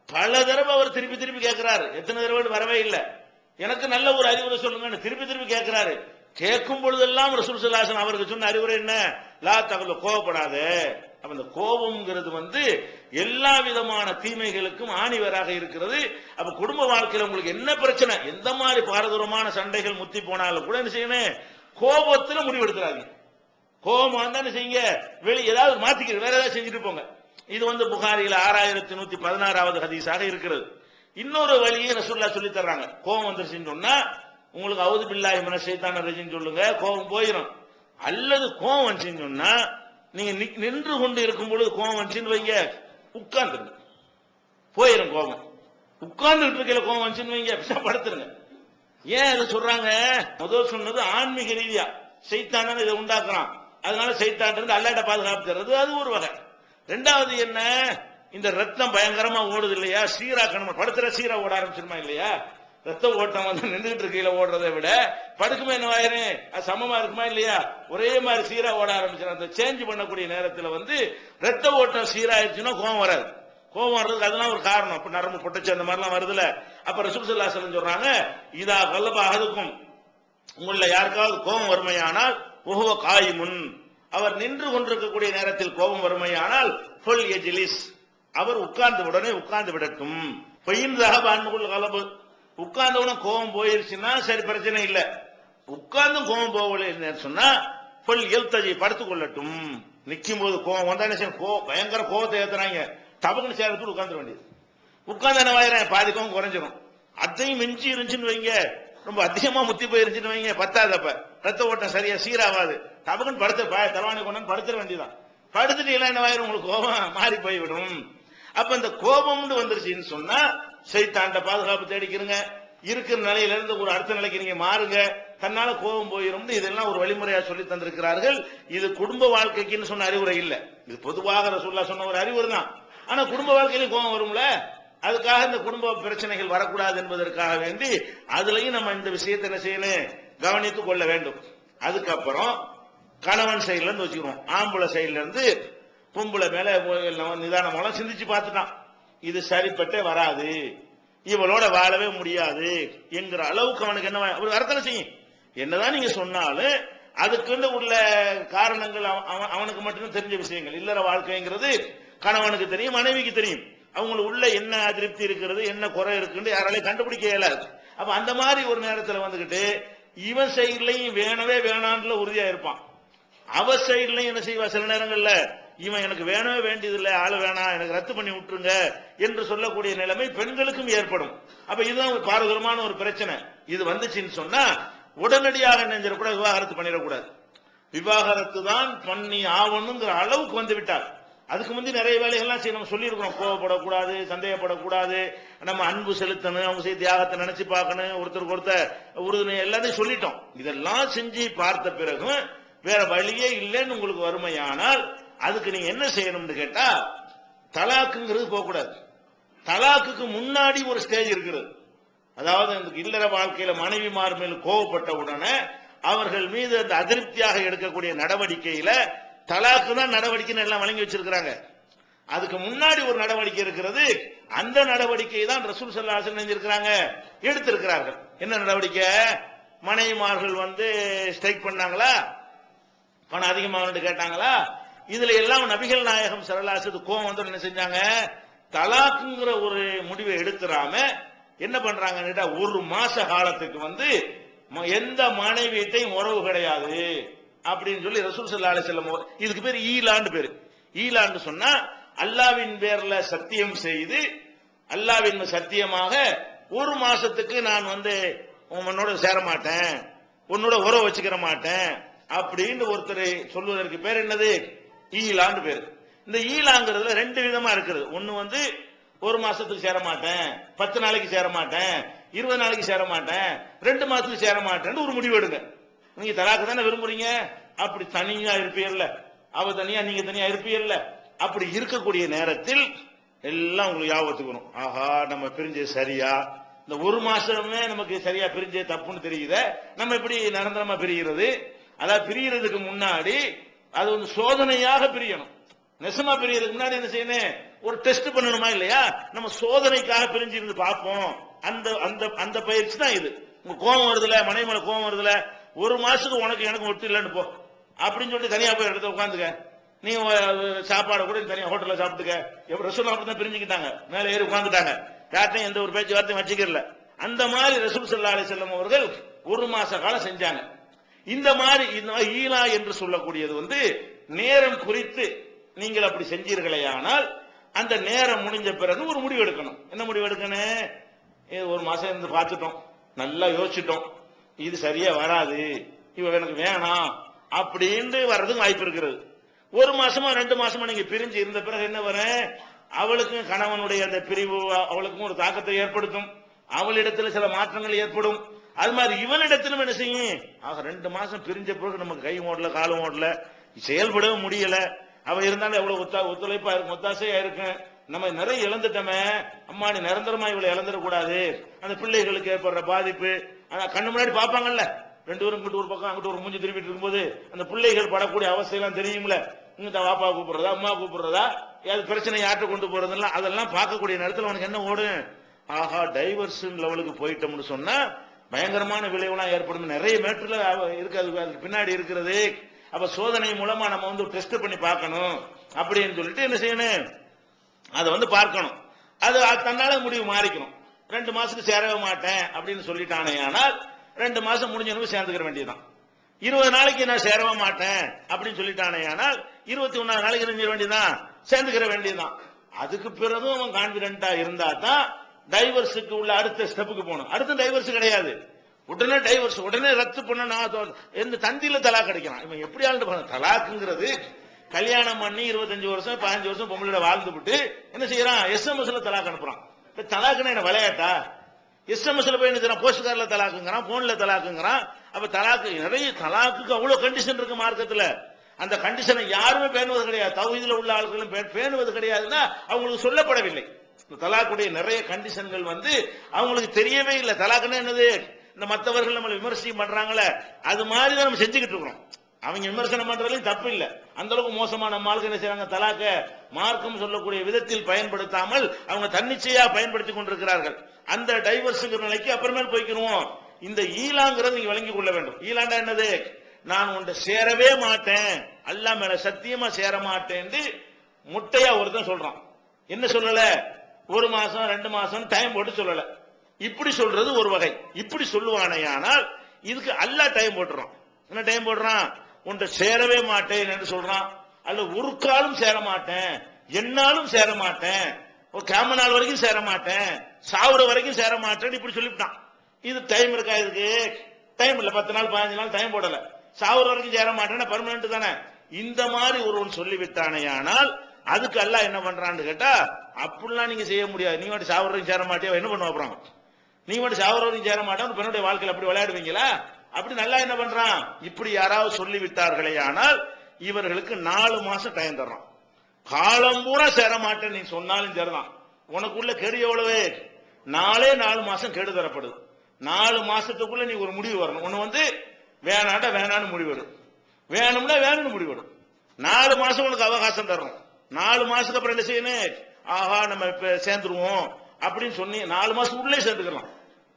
பல தடவை அவர் திருப்பி திருப்பி கேட்கிறாரு. எத்தனை தடவை வரவே இல்லை, எனக்கு நல்ல ஒரு அறிவுரை சொல்லுங்க திருப்பி திருப்பி கேட்கிறாரு. கேட்கும் பொழுதெல்லாம் ரசூல் ஸல்லல்லாஹு அலைஹி வஸல்லம் அவருக்கு சொன்ன அறிவுரை என்ன, லா தகலு, கோபப்படாது. அப்ப இந்த கோபம்ங்கிறது எல்லா விதமான தீமைகளுக்கும் ஆணிவராக இருக்கிறது. அப்ப குடும்ப வாழ்க்கையில உங்களுக்கு என்ன பிரச்சனை, எந்த மாதிரி பாரதூரமான சண்டைகள் முத்தி போனாலும் கூட என்ன செய்யணும், கோபத்துல முடிவெடுக்கிறாங்க. கோபம் வந்தா என்ன செய்யுங்க, ஏதாவது மாத்திக்கிறீங்க, வேற ஏதாவது செஞ்சுட்டு போங்க. இது புகாரில 6116வது ஹதீஸாக இருக்கிறது. இன்னொரு வழியை ரசூலுல்லாஹ் சொல்லி தர்றாங்க. கோபம் வந்துருச்சுன்னு சொன்னா உங்களுக்கு அவுது பில்லாஹி மினஷ் ஷைத்தானிர் ரஜீம் சொல்லுங்க, கோபம் போயிடும். அல்லது கோபம் வந்துச்சுன்னு சொன்னா நீங்க நின்று கொண்டு இருக்கும் பொழுது கோபம் வந்துச்சுன்னு வைங்க, உட்கார்ந்துருங்க, போயிடும் கோபம். உட்கார்ந்துட்டு இருக்கையில கோபம் வந்துச்சுன்னு வைங்க, படுத்துருங்க. ஏன் அதை சொல்றாங்க, முதல் சொன்னது ஆன்மீக ரீதியா சைத்தான இதை உண்டாக்குறான், அதனால சைத்தான் இருந்து அல்லாஹ்ட்ட பாதுகாப்பு தர்றது, அது ஒரு வகை. ரெண்டாவது என்ன, இந்த ரத்தம் பயங்கரமா ஓடுது இல்லையா, சீராக்கணும். படுத்துற சீரா ஓட ஆரம்பிச்சிருமா இல்லையா, ரத்த ஓட்டம் நின்றுட்டு இருக்கையில ஓடுறதை விட படுக்குமே என்ன ஆயிரும், அது சமமா இருக்குமா இல்லையா, ஒரே மாதிரி சீரா ஓட ஆரம்பிச்சிடும். அந்த சேஞ்ச் பண்ணக்கூடிய நேரத்தில் ரத்த ஓட்டம் சீராயிருச்சுன்னா கோபம் வராது. கோபம் வர்றதுக்கு அதெல்லாம் ஒரு காரணம். அப்ப நரம்பு பொட்டுச்சு அந்த மாதிரிலாம் வருதுல. அப்ப ரசூல் ஸல்லல்லாஹு அலைஹி வஸல்லம் சொல்றாங்க, இதா கல்லப அஹதுக்கும், உங்கள யாருக்காவது கோபம் வறுமையானால் வஹுவ காயிமுன், அவர் நின்று கொண்டிருக்கக்கூடிய நேரத்தில் கோபம் வறுமையானால் ஃபல் யஜ்லிஸ், அவர் உட்கார்ந்து உடனே உட்கார்ந்து விடட்டும். ஃபைன் ஸஹப அன்ஹுல் கலபு, உட்கார்ந்தவுடனே கோபம் போயிருச்சுன்னா சரி பிரச்சனை இல்ல, உட்கார்ந்தும் கோபம் போகல சொன்னா ஃபல் யல்தஜி, படுத்துக் கொள்ளட்டும். நிக்கும் போது கோபம் வந்தா பயங்கர கோபத்தை ஏத்துறாங்க, டபக்குன்னு சேர்த்து உட்கார்ந்து வேண்டியது. உட்கார்ந்து என்ன வாயிறேன், பாதி கோபம் குறைஞ்சிடும். அதையும் மிஞ்சி இருந்துச்சுன்னு வைங்க, ரொம்ப அதிகமா முத்தி போயிருச்சுன்னு வைங்க, பத்தாது. அப்ப ரத்த ஓட்டம் சரியா சீராவாது. டபக்குன்னு படுத்து தலவாணி கொண்டு படுத்துற வேண்டியதான். படுத்துட்டு எல்லாம் என்ன வாயிரும், உங்களுக்கு கோபம் மாறி போய்விடும். அப்ப இந்த கோபம்னு வந்துருச்சுன்னு சொன்னா சைத்தான்ட பாதுகாப்பு தேடிக்கிறங்க. இருக்கிற நிலையில இருந்து ஒரு அடுத்த நிலைக்கு நீங்க மாறுங்க, தன்னால கோபம் போயிரும். இதெல்லாம் ஒரு வழிமுறையா சொல்லி தந்திருக்கிறார்கள். இது குடும்ப வாழ்க்கைக்குன்னு சொன்ன அறிவுரை இல்ல, இது பொதுவாக ரசூலுல்லாஹ் சொன்ன ஒரு அறிவுரை தான். ஆனா குடும்ப வாழ்க்கையிலும் கோபம் வரும்ல, அதுக்காக இந்த குடும்ப பிரச்சனைகள் வரக்கூடாது என்பதற்காக வேண்டி அதுலயும் நம்ம இந்த விஷயத்தை என்ன செய்யணும், கவனித்துக் கொள்ள வேண்டும். அதுக்கப்புறம் கணவன் சைட்ல இருந்து வச்சுக்கிறோம், ஆம்பளை சைட்ல இருந்து பொம்பளை மேல நிதானமாக சிந்திச்சு பார்த்துட்டான், இது சரிப்பட்டே வராது, இவளோட வாழவே முடியாது என்கிற அளவுக்கு அவனுக்கு என்ன ஒரு அர்த்தனை செய்யும். என்னதான் நீங்க சொன்னாலும் அதுக்குன்னு உள்ள காரணங்கள் அவனுக்கு மட்டும் தெரிஞ்ச விஷயங்கள். இல்லற வாழ்க்கைங்கிறது கணவனுக்கு தெரியும், மனைவிக்கு தெரியும். அவங்களுக்கு உள்ள என்ன அதிருப்தி இருக்கிறது, என்ன குறை இருக்குன்னு யாராலையும் கண்டுபிடிக்க இயலாது. அப்ப அந்த மாதிரி ஒரு நேரத்தில் வந்துகிட்டு இவன் சைட்லையும் வேணவே வேணான்னு உறுதியா இருப்பான், அவ சைட்லையும் என்ன செய்வா, சில நேரங்கள்ல இவன் எனக்கு வேணவே வேண்டியது இல்லை, ஆளு வேணாம், எனக்கு ரத்து பண்ணி விட்டுருங்க என்று சொல்லக்கூடிய நிலைமை பெண்களுக்கும் ஏற்படும். அப்ப இதுதான் ஒரு பாரதூரமான ஒரு பிரச்சனை. இது வந்துச்சுன்னு சொன்னா உடனடியாக நினைஞ்சிடக்கூடாது, விவாகரத்து பண்ணிடக்கூடாது. விவாகரத்து தான் பண்ணி ஆவணுங்கிற அளவுக்கு வந்து விட்டார். அதுக்கு முந்தைய நிறைய வேலைகள்லாம் நம்ம சொல்லியிருக்கிறோம், கோவப்படக்கூடாது, சந்தேகப்படக்கூடாது, நம்ம அன்பு செலுத்தணும், அவங்க செய்ய தியாகத்தை நினைச்சு பார்க்கணும், ஒருத்தருக்கு ஒருத்தர் உறுதுணை எல்லாத்தையும் சொல்லிட்டோம். இதெல்லாம் செஞ்சு பார்த்த பிறகு வேற வழியே இல்லைன்னு உங்களுக்கு வறுமையானால் அதுக்கு நீங்க என்ன செய்யணும்னு கேட்டா, தலாக்குங்கிறது போகக்கூடாது. தலாக்குக்கு முன்னாடி ஒரு ஸ்டேஜ் இருக்கிறது. அதாவது அந்த இல்லற வாழ்க்கையில மனைவிமார் மேல் கோவப்பட்ட உடனே அவர்கள் மீது அந்த அதிருப்தியாக எடுக்கக்கூடிய நடவடிக்கையில தலாக்கு தான் நடவடிக்கைன்னு எல்லாம் வழங்கி வச்சிருக்கிறாங்க. அதுக்கு முன்னாடி ஒரு நடவடிக்கை இருக்கிறது. அந்த நடவடிக்கை தான் ரசூல் ஸல்லல்லாஹு அலைஹி வஸல்லம் செஞ்சிருக்கிறாங்க, எடுத்திருக்கிறார்கள். என்ன நடவடிக்கை? மனைவிமார்கள் ஸ்ட்ரைக் பண்ணாங்களா, பணம் அதிகமாகனு கேட்டாங்களா? இதுல எல்லாம் நபிகள் நாயகம் ஸல்லல்லாஹு அலைஹி வஸல்லம் கோவம் வந்து என்ன செஞ்சாங்க? தலாக்குங்கிற ஒரு முடிவை எடுத்துறாம என்ன பண்றாங்கன்னு ஒரு மாச காலத்துக்கு வந்து எந்த மனைவியத்தையும் உறவு கிடையாது அப்படின்னு சொல்லி ரசூல் ஸல்லல்லாஹு அலைஹி வஸல்லம், இதுக்கு பேர் ஈலான்னு பேரு. ஈலான்னு சொன்னா அல்லாஹ்வின் பேர்ல சத்தியம் செய்து, அல்லாஹ்வின் சத்தியமாக ஒரு மாசத்துக்கு நான் வந்து உன்னோட சேர மாட்டேன், உன்னோட உறவு வச்சுக்கிற மாட்டேன் அப்படின்னு ஒருத்தர் சொல்வதற்கு பேர் என்னது? ஈலான்னு பேரு. இந்த ஈலாங்கிறதுல ரெண்டு விதமா இருக்குது. ஒன்னு வந்து ஒரு மாசத்துக்கு சேர மாட்டேன், 10 நாளைக்கு சேர மாட்டேன், 20 நாளைக்கு சேர மாட்டேன், 2 மாசத்துக்கு சேர மாட்டேன்னு ஒரு முடிவு எடுங்க. நீங்க தலாக்கு தானே விரும்புறீங்க, அப்படி தனியா இருப்பீர்ல, அவ தனியா நீங்க தனியா இருப்பீர்ல, அப்படி இருக்கக்கூடிய நேரத்தில் எல்லாம் உங்களுக்கு ஞாபகத்துக்கு வரும். ஆஹா, நம்ம பிரிஞ்சது சரியா? இந்த ஒரு மாசமே நமக்கு சரியா பிரிஞ்சது தப்புன்னு தெரியுத, நம்ம எப்படி நிரந்தரமா பிரிகிறது? அதாவது பிரியறதுக்கு முன்னாடி அது வந்து சோதனையாக பிரியணும். நெசமா பிரியறதுக்கு முன்னாடி என்ன செய்யணும்? ஒரு டெஸ்ட் பண்ணணுமா இல்லையா? நம்ம சோதனைக்காக பிரிஞ்சு இருந்து பார்ப்போம். அந்த அந்த அந்த பயிற்சி தான் இது. உங்க கோபம் வருதுல, மனைவி மேல கோபம் வருதுல, ஒரு மாசத்துக்கு உனக்கு எனக்கு ஒட்டு இல்லைன்னு போ அப்படின்னு சொல்லிட்டு தனியா போய் இடத்துல உட்காந்துக்க. நீ சாப்பாடு கூட தனியா ஹோட்டல்ல சாப்பிட்டுக்க. ரசூல் அப்படிதான் பிரிஞ்சுக்கிட்டாங்க, மேல ஏறி உட்காந்துட்டாங்க, யார்ட்டையும் எந்த ஒரு பேச்சுவார்த்தையும் வச்சுக்கல. அந்த மாதிரி ரசூல் ஸல்லல்லாஹு அலைஹி வஸல்லம் அவர்கள் ஒரு மாச காலம் செஞ்சாங்க. இந்த மாதிரி ஈலா என்று சொல்லக்கூடியது வந்து நேரம் குறித்து நீங்கள் அப்படி செஞ்சீர்களேயானால் அந்த நேரம் முடிஞ்ச பிறகு ஒரு முடிவு எடுக்கணும். என்ன முடிவு எடுக்கணும்? ஒரு மாசம் இருந்து பார்த்துட்டோம், நல்லா யோசிச்சுட்டோம், இது சரியா வராது, இவ எனக்கு வேணாம் அப்படின்னு வர்றதுக்கு வாய்ப்பு இருக்கிறது. ஒரு மாசமா 2 மாசமா நீங்க பிரிஞ்சு இருந்த பிறகு என்ன வரும்? அவளுக்கும் கணவனுடைய அந்த பிரிவு அவளுக்கும் ஒரு தாக்கத்தை ஏற்படுத்தும், அவளிடத்துல சில மாற்றங்கள் ஏற்படும். அது மாதிரி இவனிடத்திலும் என்ன செய்யும்? ஆக 2 மாசம் பிரிஞ்ச பிறகு நமக்கு கை ஓடல, காலம் ஓடல, செயல்படவும் முடியல, அவ இருந்தாலும் எவ்வளவு ஒத்துழைப்பா இருக்கும், ஒத்தாசையா இருக்கும், நம்ம நிறைய இழந்துட்டோமே, அம்மா நீ நிரந்தரமா இவளை இழந்துடக்கூடாது, அந்த பிள்ளைகளுக்கு ஏற்படுற பாதிப்பு கண்ணு முன்னாடி பாப்பாங்கல்ல, 2 பேரும் இங்கிட்டு ஒரு பக்கம் அங்கிட்டு ஒரு மூஞ்சி திரும்பிட்டு இருக்கும்போது அந்த பிள்ளைகள் படக்கூடிய அவஸ்தையெல்லாம் தெரியும்ல. இங்கிட்ட வாப்பா கூப்பிடுறதா, அம்மா கூப்பிடுறதா, ஏதாவது பிரச்சனை யார்ட்ட கொண்டு போறதெல்லாம் அதெல்லாம் பார்க்கக்கூடிய நேரத்தில் அவனுக்கு என்ன ஓடும்? ஆஹா, டைவர்ஸ் லெவலுக்கு போயிட்டோம்னு சொன்னா பயங்கரமான விளைவுலாம் ஏற்படும். நிறைய மேட்டர்ல இருக்காது, அதுக்கு பின்னாடி இருக்கிறது. அப்ப சோதனை மூலமா நம்ம வந்து டெஸ்ட் பண்ணி பார்க்கணும் அப்படின்னு சொல்லிட்டு என்ன செய்யணும்? அதை வந்து பார்க்கணும். அது தன்னால முடிவு மாறிக்கணும். 2 மாசத்துக்கு சேரவே மாட்டேன் அப்படின்னு சொல்லிட்டானே, ஆனால் 2 மாசம் முடிஞ்சவனுக்கு சேர்ந்துக்கிற வேண்டியதுதான். 20 நாளைக்கு நான் சேரவே மாட்டேன் அப்படின்னு சொல்லிட்டானே, ஆனால் 21 நாளைக்கு செஞ்சிட வேண்டியதுதான், சேர்ந்துக்கிற வேண்டியதுதான். அதுக்கு பிறகும் அவன் கான்பிடண்டா இருந்தா தான் டைவர்ஸுக்கு உள்ள அடுத்த ஸ்டெப்புக்கு போகணும். அடுத்த டைவர்ஸ் கிடையாது, உடனே டைவர்ஸ், உடனே ரத்து பண்ண எந்த தந்தியில தலாக் கிடைக்கிறான். இவன் எப்படி ஆளுட்டு தலாக்குங்கிறது கல்யாணம் பண்ணி 25 வருஷம் 15 வருஷம் பொம்பளை வாழ்ந்து விட்டு என்ன செய்யறான்? எஸ்எம்எஸ்ல தலாக் அனுப்புறான். தலாக்குன்னா என்ன விளையாட்டா? எஸ்எம்எஸ்ல போய் என்ன போஸ்ட் கார்டுல தலாக்குங்கிறான், போன்ல தலாக்குங்கிறான். அப்ப தலாக்கு நிறைய, தலாக்குக்கு அவ்வளவு கண்டிஷன் இருக்கு மார்க்கத்துல. அந்த கண்டிஷனை யாருமே பேணுவது கிடையாது, தௌஹீதுல உள்ள ஆட்களும் பேணுவது கிடையாதுன்னா அவங்களுக்கு சொல்லப்படவில்லை. தலாக்குடைய நிறைய கண்டிஷன்கள் வந்து அவங்களுக்கு தெரியவே இல்லை. தலாக்குன்னா என்னது? இந்த மற்றவர்கள் நம்மளை விமர்சனம் பண்றாங்களே, அது மாதிரி தான் நம்ம செஞ்சுக்கிட்டு இருக்கிறோம். அவங்க விமர்சனம் பண்றதுலையும் தப்பு இல்லை. அந்த அளவுக்கு மோசமான நம்ம ஆளுக்கு என்ன செய்யறாங்க? தலாக்க மார்க்கம் சொல்லக்கூடிய விதத்தில் பயன்படுத்தாமல் அவங்க தன்னிச்சையா பயன்படுத்தி கொண்டிருக்கிறார்கள். அந்த டைவர்ஸ்ங்கிற நிலைக்கு அப்புறமேல் போய்க்கிறோம். இந்த ஈலாங்கிறது நீங்க விளங்கி கொள்ள வேண்டும். ஈலாண்டா என்னது? நான் உன்னை சேரவே மாட்டேன், அல்லாஹ் மேல சத்தியமா சேர மாட்டேன் முட்டையா ஒருத்தன் சொல்றான். என்ன சொல்லல? 1 மாசம் 2 மாசம் டைம் போட்டு சொல்லல. இப்படி சொல்றது ஒரு வகை. இப்படி சொல்லுவானேயானால் இதுக்கு அல்லாஹ் டைம் போட்டுறான். என்ன டைம் போடுறான்? உன்னை சேரவே மாட்டேன் என்று சொல்றான். அல்ல ஒரு காலம் சேர மாட்டேன், என்னாலும் சேர மாட்டேன், ஒரு கேம நாள் வரைக்கும் சேர மாட்டேன், சாவுற வரைக்கும் சேர மாட்டேன் இப்படி சொல்லிவிட்டான். இது டைம் இருக்கா? இதுக்கு டைம் இல்ல. 10 நாள் 15 நாள் டைம் போடல. சாவுற வரைக்கும் சேர மாட்டேன்னா பர்மனன்ட் தானே. இந்த மாதிரி ஒருவன் சொல்லிவிட்டானேயானால் அதுக்கு அல்லாஹ் என்ன பண்றான்னு கேட்டா, அப்படிலாம் நீங்க செய்ய முடியாது. நீ மட்டும் சாவுற வரைக்கும் சேர மாட்டியா, என்ன பண்ணுவா? அப்புறம் நீ மட்டும் சாவுற வரைக்கும் சேர மாட்டான், பெண்ணுடைய வாழ்க்கையில் அப்படி விளையாடுவீங்களா? அப்படி நல்லா என்ன பண்றான்? இப்படி யாராவது சொல்லிவிட்டார்களே ஆனால் இவர்களுக்கு 4 மாசம் டைம் தர்றான். காலம் பூரா சேர மாட்டேன் நீ சொன்னாலும் சரிதான். உனக்குள்ள கெடு எவ்வளவு? 4 மாசம் கெடு தரப்படுது. 4 மாசத்துக்குள்ள நீ ஒரு முடிவு வரணும். ஒண்ணு வந்து வேணாண்டா வேணான்னு முடிவெடும், வேணும்னா வேணும்னு முடிவெடும். 4 மாசம் உனக்கு அவகாசம் தர்றோம். 4 மாசத்துக்கு அப்புறம் என்ன செய்யணும்? ஆஹா நம்ம இப்ப சேர்ந்துருவோம் அப்படின்னு சொன்னி 4 மாசம் உள்ளே சேர்ந்துக்கலாம்.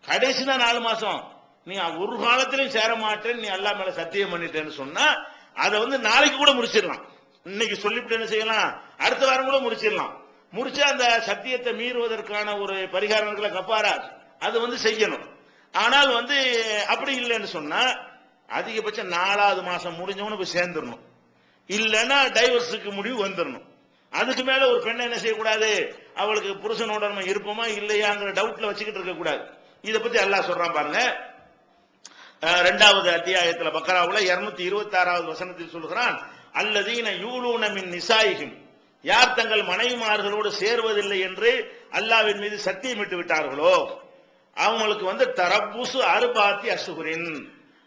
கடைசி தான் 4 மாசம். நீ ஒரு காலத்திலையும் சேர மாட்டேன்னு நீ அல்லாஹ் மேல சத்தியம் பண்ணிட்டேன்னு சொன்னா அதை நாளைக்கு கூட முடிச்சிடலாம். இன்னைக்கு சொல்லிவிட்டு என்ன செய்யலாம், அடுத்த வாரம் கூட முடிச்சிடலாம். முடிச்சா அந்த சத்தியத்தை மீறுவதற்கான ஒரு பரிகாரம் இருக்குல்ல, கஃபாரா, அது செய்யணும். ஆனால் அப்படி இல்லைன்னு சொன்னா அதிகபட்சம் 4வது மாசம் முடிஞ்சவனு போய் சேர்ந்துடணும். இல்லைன்னா டைவர்ஸுக்கு முடிவு வந்துடணும். அதுக்கு மேல ஒரு பெண்ணை என்ன செய்யக்கூடாது, அவளுக்கு புருஷனோட நம்ம இருப்போமா இல்லையாங்கிற டவுட்ல வச்சுக்கிட்டு இருக்க கூடாது. இதை பத்தி அல்லாஹ் சொல்றான் பாருங்க. 2வது அத்தியாயத்துல பக்கராவுல 226வது வசனத்தில் சொல்கிறான், அல்லதீன யூலூன மின் நிசாயிஹிம், யார் தங்கள் மனைவிமார்களோடு சேர்வதில்லை என்று அல்லாஹ்வின் மீது சத்தியமிட்டு விட்டார்களோ அவங்களுக்கு தரப்புசு அர்பாத்தி அஷ்ஹுரின்,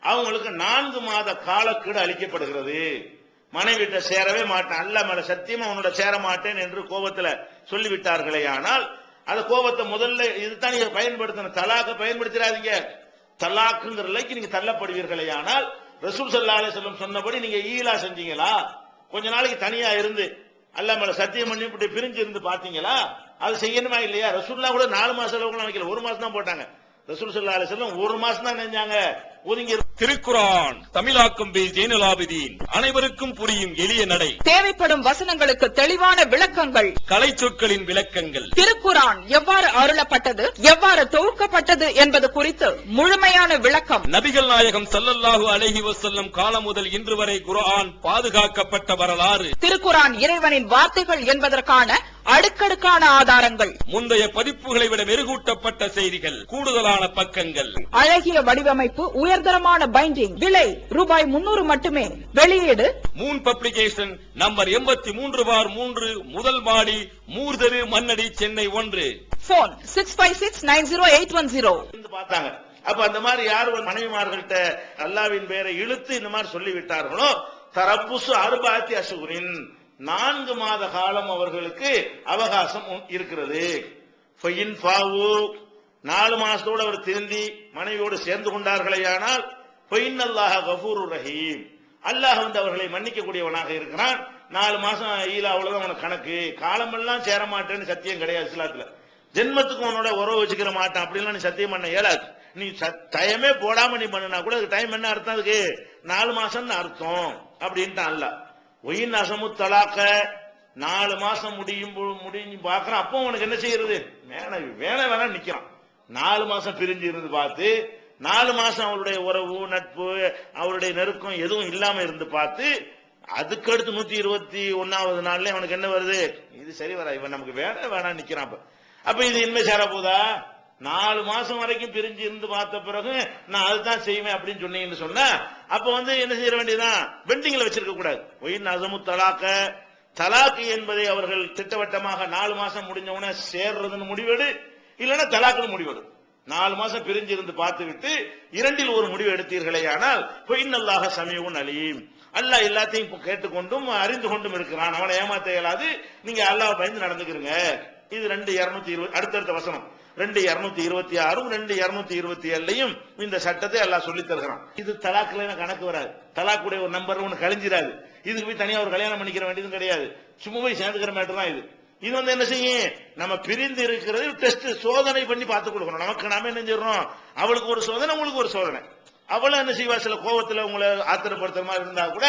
அவங்களுக்கு 4 மாத காலக்கெடு அளிக்கப்படுகிறது. மனைவிட்ட சேரவே மாட்டேன், அல்லாஹ் மேல சத்தியமா உன்னோட சேர மாட்டேன் என்று கோபத்துல சொல்லிவிட்டார்களே. ஆனால் அந்த கோபத்தை முதல்ல இதுதான் நீங்க பயன்படுத்தணும். தலாக்க பயன்படுத்திடாதீங்க. தலாக்குங்கிறதுக்கு நீங்க தள்ளப்படுவீர்களே. ஆனால் ரசூல் ஸல்லல்லாஹு அலைஹி வஸல்லம் சொன்னபடி நீங்க ஈலா செஞ்சீங்களா, கொஞ்ச நாளைக்கு தனியா இருந்து அல்லாஹ் மேல சத்தியம் பண்ணி இப்படி பிரிஞ்சு இருந்து பாத்தீங்களா, அது செய்யணுமா இல்லையா? ரசூலுல்லாஹ் கூட 4 மாசம் அளவுக்கு வைக்கல, 1 மாசம் தான் போட்டாங்க. ரசூல் ஸல்லல்லாஹு அலைஹி வஸல்லம் 1 மாசம் தான் நினைஞ்சாங்க ஒதுங்கி. திருக்குரான் தமிழாக்கம் பி ஜெய்னுல் ஆபிதீன், அனைவருக்கும் புரியும் எளிய நடை, தேவைப்படும் வசனங்களுக்கு தெளிவான விளக்கங்கள், கலை சொற்களின் விளக்கங்கள், திருக்குரான் எவ்வாறு அருளப்பட்டது, எவ்வாறு தொகுக்கப்பட்டது என்பது குறித்து முழுமையான விளக்கம். நபிகள் நாயகம் ஸல்லல்லாஹு அலைஹி வஸல்லம் காலம் முதல் இன்று வரை குர்ஆன் பாதுகாக்கப்பட்ட வரலாறு, திருக்குரான் இறைவனின் வார்த்தைகள் என்பதற்கான அடுக்கடுக்கான ஆதாரங்கள், முந்தைய பதிப்புகளை விட மெருகூட்டப்பட்ட செய்திகள், கூடுதலான பக்கங்கள், அழகிய வடிவமைப்பு, உயர்தரமான பைண்டிங். விலை ரூபாய் 300 மட்டுமே. வெளியீடு மூன் பப்ளிகேஷன், நம்பர் 83/3, முதல் மாடி, மூர்தரு, மண்ணடி, சென்னை 1. போன் 65690810. பார்த்தாங்க. அப்ப அந்த மாதிரி யார் மனைவிமார்கள்ட்ட அல்லாஹ்வின் பேரை இழுத்து இந்த மாதிரி சொல்லி விட்டார்களோ தரப்புசு அர்பாத்தி அஷ்ஹுரின், 4 மாத காலம் அவர்களுக்கு அவகாசம் இருக்கிறது. 4 மாசத்தோடு அவர் திருந்தி மனைவியோடு சேர்ந்து கொண்டார்களேயானால் ஃபைன்னல்லாஹ கஃபூருர் ரஹீம், அல்லாஹ் அவர்களை மன்னிக்க கூடியவனாக இருக்கிறான். 4 மாசம் ஈலா அவ்வளவுதான் உனக்கு கணக்கு, காலமெல்லாம் சேர மாட்டேன்னு சத்தியம் கிடையாது இஸ்லாத்துல. ஜென்மத்துக்கு உன்னோட உறவு வச்சுக்கிற மாட்டான் அப்படின்லாம் நீ சத்தியம் பண்ண இயலாது. நீ டைமே போடாம நீ பண்ணினா கூட அதுக்கு டைம் என்ன அர்த்தம், அதுக்கு 4 மாசம்னு அர்த்தம் அப்படின்ட்டான் அல்லாஹ். ஒயின் அசமு தலாக்க, 4 மாசம் முடிஞ்சு பாக்குறான். அப்போ உனக்கு என்ன செய்யறது, வேணா நிக்கிறான். 4 மாசம் பிரிஞ்சு இருந்து பார்த்து, 4 மாசம் அவருடைய உறவு நட்பு அவருடைய நெருக்கம் எதுவும் இல்லாம இருந்து பார்த்து, அதுக்கடுத்து 121வது நாள்ல அவனுக்கு என்ன வருது, இது சரி வரா, இவன் நமக்கு வேணா நிக்கிறான். அப்ப இது இனிமே சேர போதா? 4 மாசம் வரைக்கும் பிரிஞ்சு இருந்து பார்த்த பிறகு நான் அதுதான் செய்வேன் அப்படின்னு சொன்னீங்கன்னு சொன்னா அப்ப என்ன செய்ய வேண்டியதான், பெண்டிங்ல வச்சிருக்க கூடாது. ஒயின் அசமு தலாக்க, தலாக்கு என்பதை அவர்கள் திட்டவட்டமாக 4 மாசம் முடிஞ்ச உடனே சேர்றதுன்னு முடிவெடு, இல்லைன்னா தலாக்குன்னு முடிவெடு. 4 மாசம் பிரிஞ்சு இருந்து பார்த்து விட்டு 2ல் ஒரு முடிவு எடுத்தீர்களே ஆனால் ஃபைன்னல்லாஹ சமீஉன் அலீம், அல்லாஹ் எல்லாத்தையும் கேட்டுக்கொண்டும் அறிந்து கொண்டும் இருக்கிறான், அவனை ஏமாத்த இயலாது, நீங்க அல்லாஹ் பயந்து நடந்துக்கிறீங்க. இது 2:220 அடுத்தடுத்த வசனம். 2:226, 2:227 இந்த சட்டத்தை அல்லாஹ் சொல்லி தருகிறான். இது தலாக்குல கணக்கு வராது, தலாக்குடைய ஒரு நம்பர் ஒன்று கழிஞ்சிடாது. இதுக்கு போய் தனியா ஒரு கல்யாணம் பண்ணிக்கிற வேண்டியதும் கிடையாது, சும்மா போய் சேர்ந்துக்கிற மேட்டர் தான் இது. இது என்ன செய்யும், நம்ம பிரிந்து இருக்கிறது டெஸ்ட் சோதனை பண்ணி பார்த்து கொடுக்கணும். நமக்கு நாம என்ன செய்யறோம், அவளுக்கு ஒரு சோதனை உங்களுக்கு ஒரு சோதனை. அவளும் என்ன செய்வா, சில கோபத்துல உங்களை ஆத்திரப்படுத்துற மாதிரி இருந்தா கூட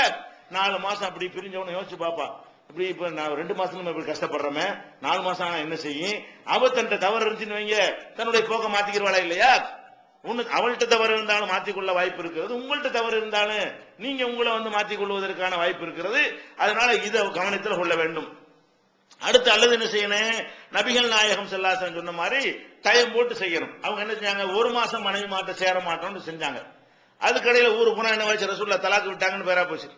4 மாசம் அப்படி பிரிஞ்சவன யோசிச்சு பாப்பா, இப்படி இப்ப நான் 2 மாசம் நம்ம இப்படி கஷ்டப்படுறோமே, 4 மாசம் ஆனா என்ன செய்யும், அவ தன்ட்ட தவறு இருந்துச்சுன்னு வைங்க, தன்னுடைய போக்க மாத்திக்கிறவாளா இல்லையா? அவள்கிட்ட தவறு இருந்தாலும் மாத்திக்கொள்ள வாய்ப்பு இருக்கிறது, உங்கள்கிட்ட தவறு இருந்தாலும் நீங்க உங்களை மாத்திக் கொள்வதற்கான வாய்ப்பு இருக்கிறது. அதனால இதை கவனத்தில் கொள்ள வேண்டும். அடுத்து அல்லது என்ன செய்யணும், நபிகள் நாயகம் ஸல்லல்லாஹு அலைஹி வஸல்லம் சொன்ன மாதிரி டைம் போட்டு செய்யணும். அவங்க என்ன செஞ்சாங்க, 1 மாசம் மனைவி மாட்ட சேர மாட்டோம்னு செஞ்சாங்க. அதுக்கடையில ஊரு போனா என்ன வச்சு ரசூலுல்லாஹ் தலாக்கு விட்டாங்கன்னு பேரா போச்சு.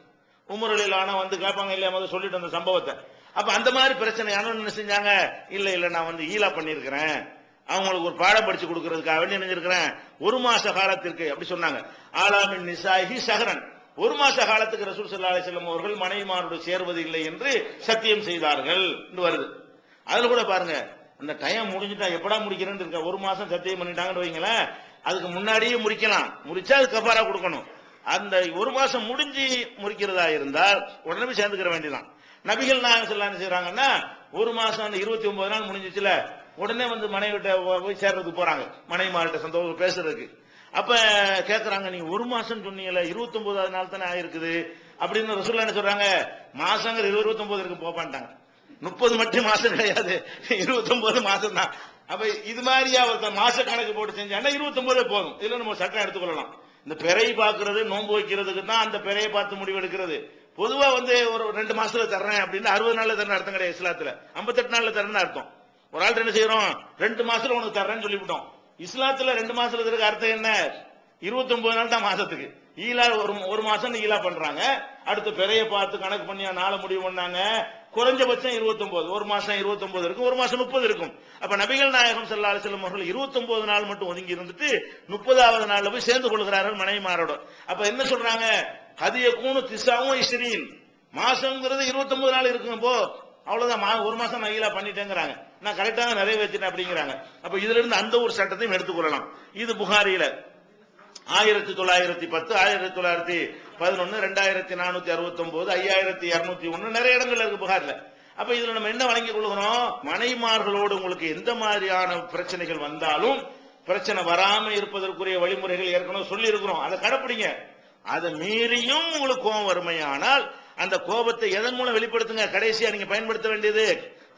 உமர் ரலியல்லாஹு அன்ஹு கேட்பாங்க இல்லையா, முதல்ல சொல்லிட்டு அந்த சம்பவத்தை. அப்ப அந்த மாதிரி பிரச்சனை என்ன செஞ்சாங்க, இல்ல நான் ஈலா பண்ணிருக்கிறேன், அவங்களுக்கு ஒரு பாடம் படிச்சு கொடுக்கறதுக்காக வேண்டி நினைச்சிருக்கிறேன், 1 மாச காலத்திற்கு அப்படி சொன்னாங்க. ஆலாமின் நிசாஹி ஷஹரன், 1 மாச காலத்துக்கு ரசூல் ஸல்லல்லாஹு அலைஹி வஸல்லம் அவர்கள் மனைவிமாரோடு சேர்வது இல்லை என்று சத்தியம் செய்தார்கள் வருது. அதுல கூட பாருங்க, அந்த டைம் முடிஞ்சுட்டா எப்படா முடிக்கிறேன்னு இருக்க, 1 மாசம் சத்தியம் பண்ணிட்டாங்கன்னு வைங்களேன், அதுக்கு முன்னாடியே முடிக்கலாம், முடிச்சா அது கஃபாரா கொடுக்கணும். அந்த 1 மாசம் முடிஞ்சு முடிக்கிறதா இருந்தால் உடனே சேர்ந்துக்கிற வேண்டியதான். நபிகள் நாயகம் ஸல்லல்லாஹு அலைஹி செய்றாங்கன்னா 1 மாசம் அந்த 29 நாள் முடிஞ்சிச்சுல, உடனே மனைவிட்ட போய் சேர்றதுக்கு போறாங்க, மனைவிமார்கிட்ட சந்தோஷம் பேசுறதுக்கு. அப்ப கேக்குறாங்க, நீங்க 1 மாசம் சொன்னீங்கல்ல, 29வது நாள் தானே ஆயிருக்குது, அப்படின்னு ரசூலுல்லாஹ் என்ன சொல்றாங்க, மாசங்கள் 29 இருக்கு போப்பான்ட்டாங்க. 30 மட்டும் மாசம் கிடையாது, 29 மாசம் தான். அப்ப இது மாதிரியா ஒருத்தர் மாச கணக்கு போட்டு செஞ்சாங்கன்னா 29 போதும். இதுல நம்ம சட்டம் எடுத்துக்கொள்ளலாம். இந்த பிறை பாக்குறது நோன்பு வைக்கிறதுக்கு தான் அந்த பிறையை பார்த்து முடிவு எடுக்கிறது. பொதுவா வந்து ஒரு 2 மாசத்துல தர்றேன் அப்படின்னு 60 நாள்ல தரணும் அர்த்தம் கிடையாது. இஸ்லாத்துல 58 நாள்ல தரணும் அர்த்தம். ஒரு ஆள் என்ன செய்யறோம், 2 மாசத்துல உனக்கு தர்றேன்னு சொல்லிவிட்டோம். இஸ்லாத்துல 2 மாசத்துல இருக்க அர்த்தம் என்ன, 29 நாள் தான் மாசத்துக்கு. ஈலா ஒரு மாசம் ஈலா பண்றாங்க. அடுத்து பிறைய பார்த்து கணக்கு பண்ணி நாளை முடிவு பண்ணாங்க. குறைஞ்சபட்சம் 29, ஒரு மாசம் 29 இருக்கும், ஒரு மாசம் 30 இருக்கும். அப்ப நபிகள் நாயகம் ஸல்லல்லாஹு அலைஹி வஸல்லம் அவர்கள் 29 நாள் மட்டும் ஒதுங்கி இருந்துட்டு 30வது நாள்ல போய் சேர்ந்து கொள்கிறார்கள் மனைவிமாரோட. அப்ப என்ன சொல்றாங்க, ஹதிய கூணு திசாவும் இஸ்ரீன், மாசம்ங்கிறது 29 நாள் இருக்கும். போ அவ்வளவுதான், ஒரு மாசம் நான் ஈலா பண்ணிட்டேங்கிறாங்க, நான் கரெக்டாக நிறைவேற்றினேன் அப்படிங்கிறாங்க. அப்ப இதுல இருந்து அந்த ஒரு சட்டத்தையும் எடுத்துக்கொள்ளலாம். இது புகாரியில 1910, 1911, 2469, 5201 நிறைய இடங்கள்ல இருக்கு புகார்ல. அப்ப இதுல நம்ம என்ன வழங்கிக் கொள்கிறோம், மனைவிமார்களோடு உங்களுக்கு எந்த மாதிரியான பிரச்சனைகள் வந்தாலும் பிரச்சனை வராம இருப்பதற்குரிய வழிமுறைகள் ஏற்கனவே சொல்லி இருக்கிறோம், அதை கடைப்பிடிங்க. அதை மீறியும் உங்களுக்கு கோபம் வறுமையானால் அந்த கோபத்தை எதன் மூலம் வெளிப்படுத்துங்க, கடைசியா நீங்க பயன்படுத்த வேண்டியது